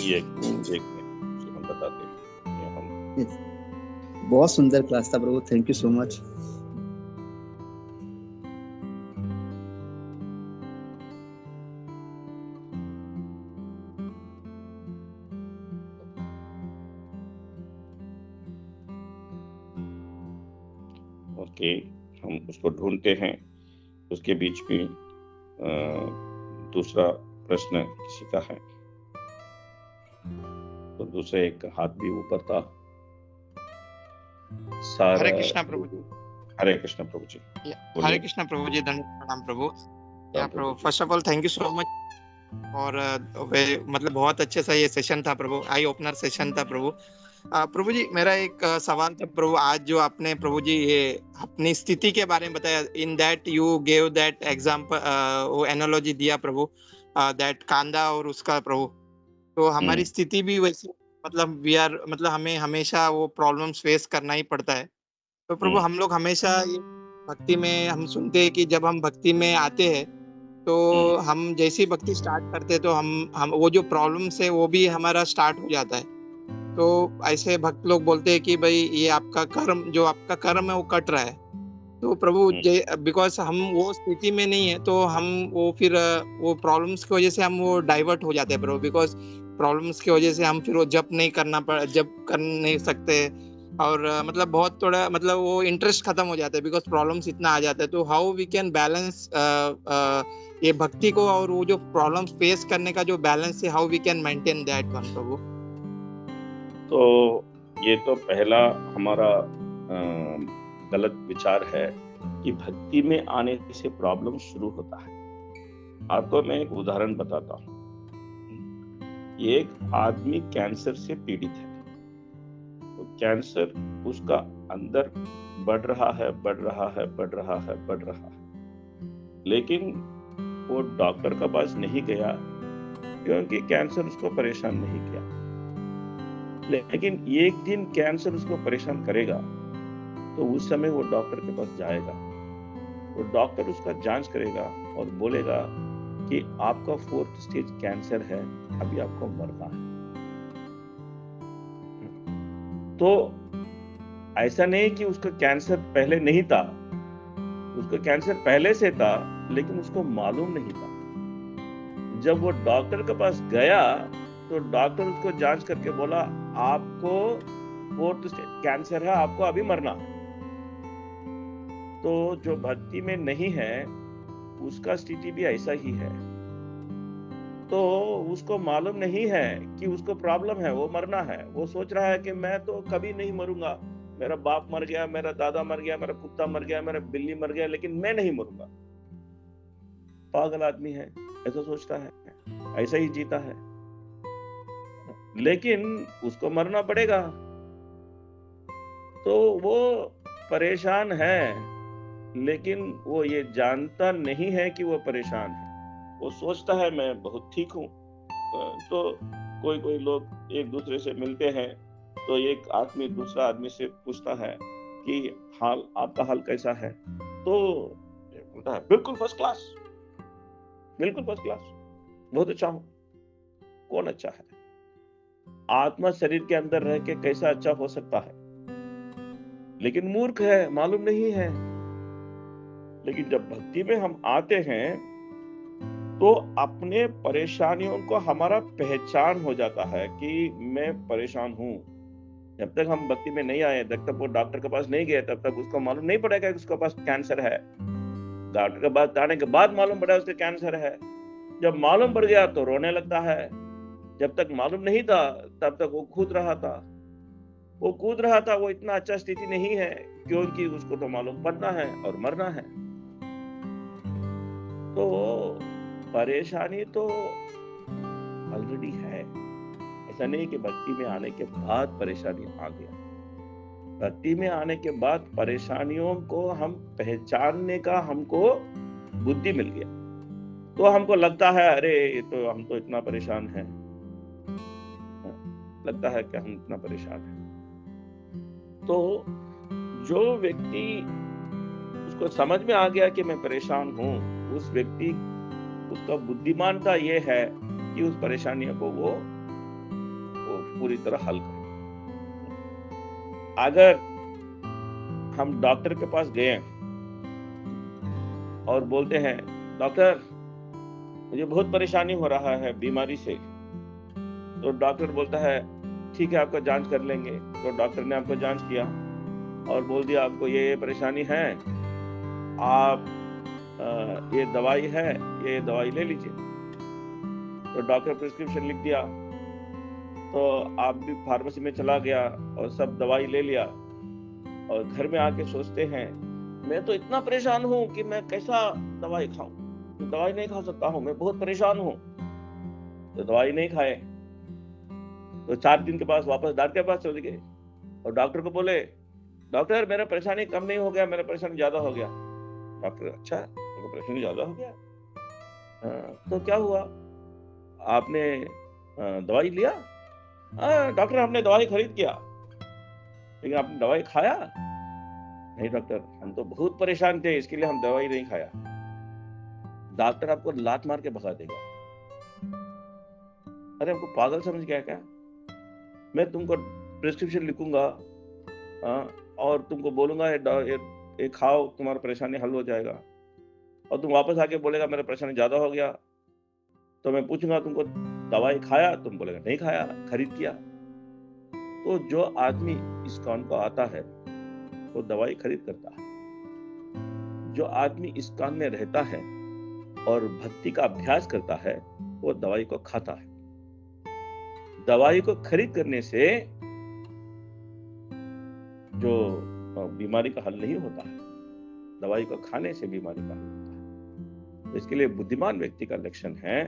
ये हम बताते हैं। बहुत सुंदर क्लास था प्रभु, thank you so much. Okay, हम उसको ढूंढते हैं। उसके बीच में दूसरा प्रश्न किसी का है, तो दूसरे एक हाथ भी ऊपर था। हरे कृष्णा प्रभु जी। हरे कृष्णा प्रभु जी। हरे कृष्णा प्रभु जी, धन्यवाद, प्रणाम प्रभु। या प्रभु, first of all thank you so much. और मतलब बहुत अच्छे सा ये सेशन था प्रभु, आई ओपनर सेशन था प्रभु। प्रभु जी, मेरा एक सवाल था प्रभु, आज जो आपने प्रभु जी ये अपनी स्थिति के बारे में बताया, in that you gave that example, वो एनालॉजी दिया प्रभु, दैट कांदा और उसका प्रभु। तो हमारी स्थिति भी वैसी, मतलब वी आर, मतलब हमें हमेशा वो प्रॉब्लम्स फेस करना ही पड़ता है। तो प्रभु हम लोग हमेशा ये भक्ति में हम सुनते हैं कि जब हम भक्ति में आते हैं तो हम जैसी भक्ति स्टार्ट करते हैं तो हम वो जो प्रॉब्लम्स है वो भी हमारा स्टार्ट हो जाता है। तो ऐसे भक्त लोग बोलते हैं कि भाई ये आपका कर्म, जो आपका कर्म है वो कट रहा है। तो प्रभु बिकॉज हम वो स्थिति में नहीं है, तो हम वो फिर वो प्रॉब्लम्स की वजह से हम वो डाइवर्ट हो जाते हैं प्रभु, बिकॉज प्रॉब्लम्स की वजह से हम फिर वो जप कर नहीं सकते, और मतलब बहुत थोड़ा मतलब वो इंटरेस्ट खत्म हो जाता है बिकॉज प्रॉब्लम्स इतना आ जाता है। तो हाउ वी कैन बैलेंस ये भक्ति को और वो जो प्रॉब्लम्स फेस करने का जो बैलेंस है, how we can maintain that one प्रभु? तो ये तो पहला हमारा गलत विचार है कि भक्ति में आने से प्रॉब्लम शुरू होता है। आपको मैं एक उदाहरण बताता हूँ। एक आदमी कैंसर से पीड़ित है, तो कैंसर उसका अंदर बढ़ रहा है, लेकिन वो डॉक्टर के पास नहीं गया क्योंकि कैंसर उसको परेशान नहीं किया। लेकिन एक दिन कैंसर उसको परेशान करेगा, तो उस समय वो डॉक्टर के पास जाएगा, तो डॉक्टर उसका जांच करेगा और बोलेगा कि आपका 4th स्टेज कैंसर है, अभी आपको मरना है। तो ऐसा नहीं कि उसका कैंसर पहले नहीं था, उसका कैंसर पहले से था, लेकिन उसको मालूम नहीं था। जब वो डॉक्टर के पास गया तो डॉक्टर उसको जांच करके बोला आपको 4th स्टेज कैंसर है, आपको अभी मरना है। तो जो भक्ति में नहीं है उसका स्थिति भी ऐसा ही है। तो उसको मालूम नहीं है कि उसको प्रॉब्लम है, वो मरना है। वो सोच रहा है कि मैं तो कभी नहीं मरूंगा, मेरा बाप मर गया, मेरा दादा मर गया, मेरा कुत्ता मर गया, मेरा बिल्ली मर गया, लेकिन मैं नहीं मरूंगा। पागल आदमी है, ऐसा सोचता है, ऐसा ही जीता है। लेकिन उसको मरना पड़ेगा। तो वो परेशान है, लेकिन वो ये जानता नहीं है कि वो परेशान है। वो सोचता है मैं बहुत ठीक हूँ। तो कोई लोग एक दूसरे से मिलते हैं, तो एक आदमी दूसरा आदमी से पूछता है कि आपका हाल कैसा है? तो बोलता है बिल्कुल फर्स्ट क्लास, बहुत अच्छा हूँ। कौन अच्छा है? आत्मा शरीर के अंदर रह के कैसा अच्छा हो सकता है? लेकिन मूर्ख है, मालूम नहीं है। लेकिन जब भक्ति में हम आते हैं तो अपने परेशानियों को हमारा पहचान हो जाता है कि मैं परेशान हूं। जब तक हम भक्ति में नहीं आए, जब तक वो डॉक्टर के पास नहीं गए, तब तक उसको मालूम नहीं पड़ेगा कि उसके पास कैंसर है। डॉक्टर के पास जाने के बाद मालूम पड़ा उसके कैंसर है। जब मालूम पड़ गया तो रोने लगता है। जब तक मालूम नहीं था तब तक वो कूद रहा था। वो इतना अच्छा स्थिति नहीं है, क्योंकि उसको तो मालूम पड़ना है और मरना है। तो परेशानी तो ऑलरेडी है। ऐसा नहीं कि भक्ति में आने के बाद परेशानी आ गया। भक्ति में आने के बाद परेशानियों को हम पहचानने का हमको बुद्धि मिल गया। तो हमको लगता है अरे ये तो हम तो इतना परेशान हैं, लगता है कि हम इतना परेशान हैं। तो जो व्यक्ति उसको समझ में आ गया कि मैं परेशान हूं, उस व्यक्ति उसका बुद्धिमानता ये है कि उस परेशानियों को वो पूरी तरह हल करे। अगर हम डॉक्टर के पास गए और बोलते हैं डॉक्टर मुझे बहुत परेशानी हो रहा है बीमारी से, तो डॉक्टर बोलता है ठीक है आपका जांच कर लेंगे। तो डॉक्टर ने आपको जांच किया और बोल दिया आपको ये परेशानी है, आप ये दवाई है, ये दवाई ले लीजिए। तो डॉक्टर प्रिस्क्रिप्शन लिख दिया, तो आप भी फार्मेसी में चला गया और सब दवाई ले लिया, और घर में आके सोचते हैं मैं तो इतना परेशान हूं कि मैं कैसा दवाई खाऊं, दवाई नहीं खा सकता हूं, मैं बहुत परेशान हूं। तो दवाई नहीं खाए, तो 4 दिन के बाद वापस डॉक्टर के पास चले गए और डॉक्टर को बोले डॉक्टर मेरा परेशानी कम नहीं हो गया, मेरा परेशानी ज्यादा हो गया। डॉक्टर अच्छा मेरा परेशानी ज्यादा हो गया, तो क्या हुआ, आपने दवाई लिया? डॉक्टर हमने दवाई खरीद किया, लेकिन आपने दवाई खाया? नहीं डॉक्टर, हम तो बहुत परेशान थे, इसके लिए हम दवाई नहीं खाया। डॉक्टर आपको लात मार के भगा देगा। अरे हमको पागल समझ गया क्या? मैं तुमको प्रिस्क्रिप्शन लिखूंगा और तुमको बोलूंगा ये खाओ, तुम्हारा परेशानी हल हो जाएगा, और तुम वापस आके बोलेगा मेरा परेशानी ज्यादा हो गया, तो मैं पूछूंगा तुमको दवाई खाया, तुम बोलेगा नहीं खाया, खरीद किया। तो जो आदमी इस्कॉन को आता है वो दवाई खरीद करता है। जो आदमी इस्कॉन में रहता है और भक्ति का अभ्यास करता है वो दवाई को खाता है। दवाई को खरीद करने से जो बीमारी का हल नहीं होता है, दवाई को खाने से बीमारी का हल होता है। तो इसके लिए बुद्धिमान व्यक्ति का लक्षण है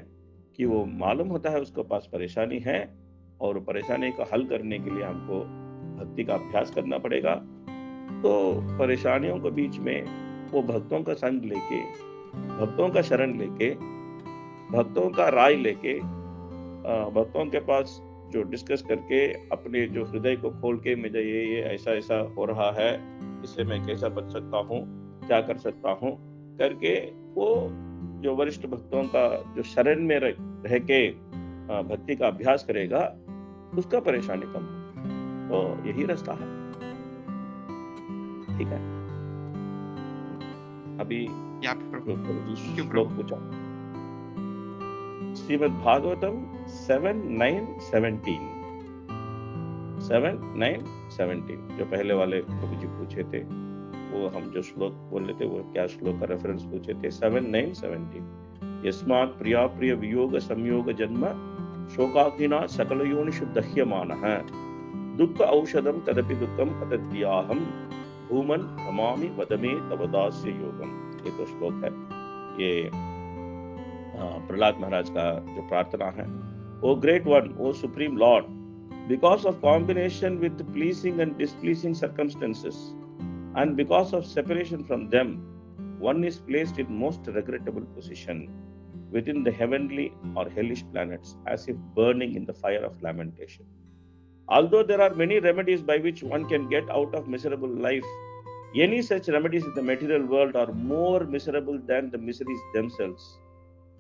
कि वो मालूम होता है उसके पास परेशानी है, और परेशानी को हल करने के लिए हमको भक्ति का अभ्यास करना पड़ेगा। तो परेशानियों के बीच में वो भक्तों का संग लेके, भक्तों का शरण लेके, भक्तों का राय लेके, भक्तों के पास जो डिस्कस करके अपने जो हृदय को खोल के मुझे ये ऐसा ऐसा हो रहा है, इससे मैं कैसा बच सकता हूँ, क्या कर सकता हूँ करके, वो जो वरिष्ठ भक्तों का जो शरण में रह के भक्ति का अभ्यास करेगा, उसका परेशानी कम हो। तो यही रास्ता है। ठीक है, अभी श्लोक पूछा, श्रीमद् भागवतम 7:9-17 जो पहले वाले प्रभु जी पूछे थे, वो हम जो श्लोक बोल रहे थे वो क्या श्लोक का रेफरेंस पूछे थे, 7:9-17। यस्मात् प्रिया प्रिय वियोग संयोग जन्म शोकाग्निना सकल योनिषु दह्यमानः दुःख औषधम तदपि दुःखम अतद्याहम भूमन भ्रमामि वदमे तव दास्य योगम। ये तो श्लोक है, ये प्रहलाद महाराज का जो प्रार्थना है। O great one, O supreme lord, because of combination with pleasing and displeasing circumstances and because of separation from them, one is placed in most regrettable position within the heavenly or hellish planets, as if burning in the fire of lamentation. Although there are many remedies by which one can get out of miserable life, any such remedies in the material world are more miserable than the miseries themselves.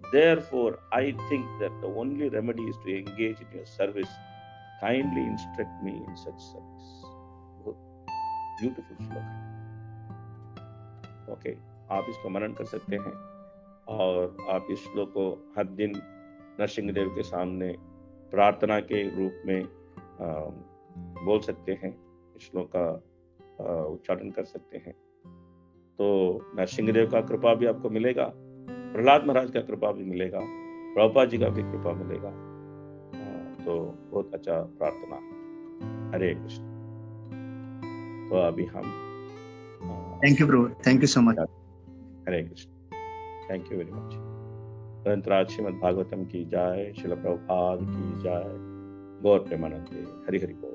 Therefore, I think that the only remedy is to engage in your service. Kindly instruct me in such service. बहुत beautiful श्लोक है। Okay, आप इसको मनन कर सकते हैं और आप इस श्लोक को हर दिन नरसिंहदेव के सामने प्रार्थना के रूप में बोल सकते हैं, इस श्लोक का उच्चारण कर सकते हैं। तो नरसिंहदेव का कृपा भी आपको मिलेगा, प्रहलाद महाराज का कृपा भी मिलेगा, प्रभुपाद जी का भी कृपा मिलेगा। तो बहुत अच्छा प्रार्थना। हरे कृष्ण। तो अभी हम थैंक यू प्रभु, thank you so much. Hare Krishna, thank you very much. ग्रंथराज श्रीमद् भागवतम की जय, श्रील प्रभुपाद की जय, गौर प्रेमानंदे। हरि हरि बोल।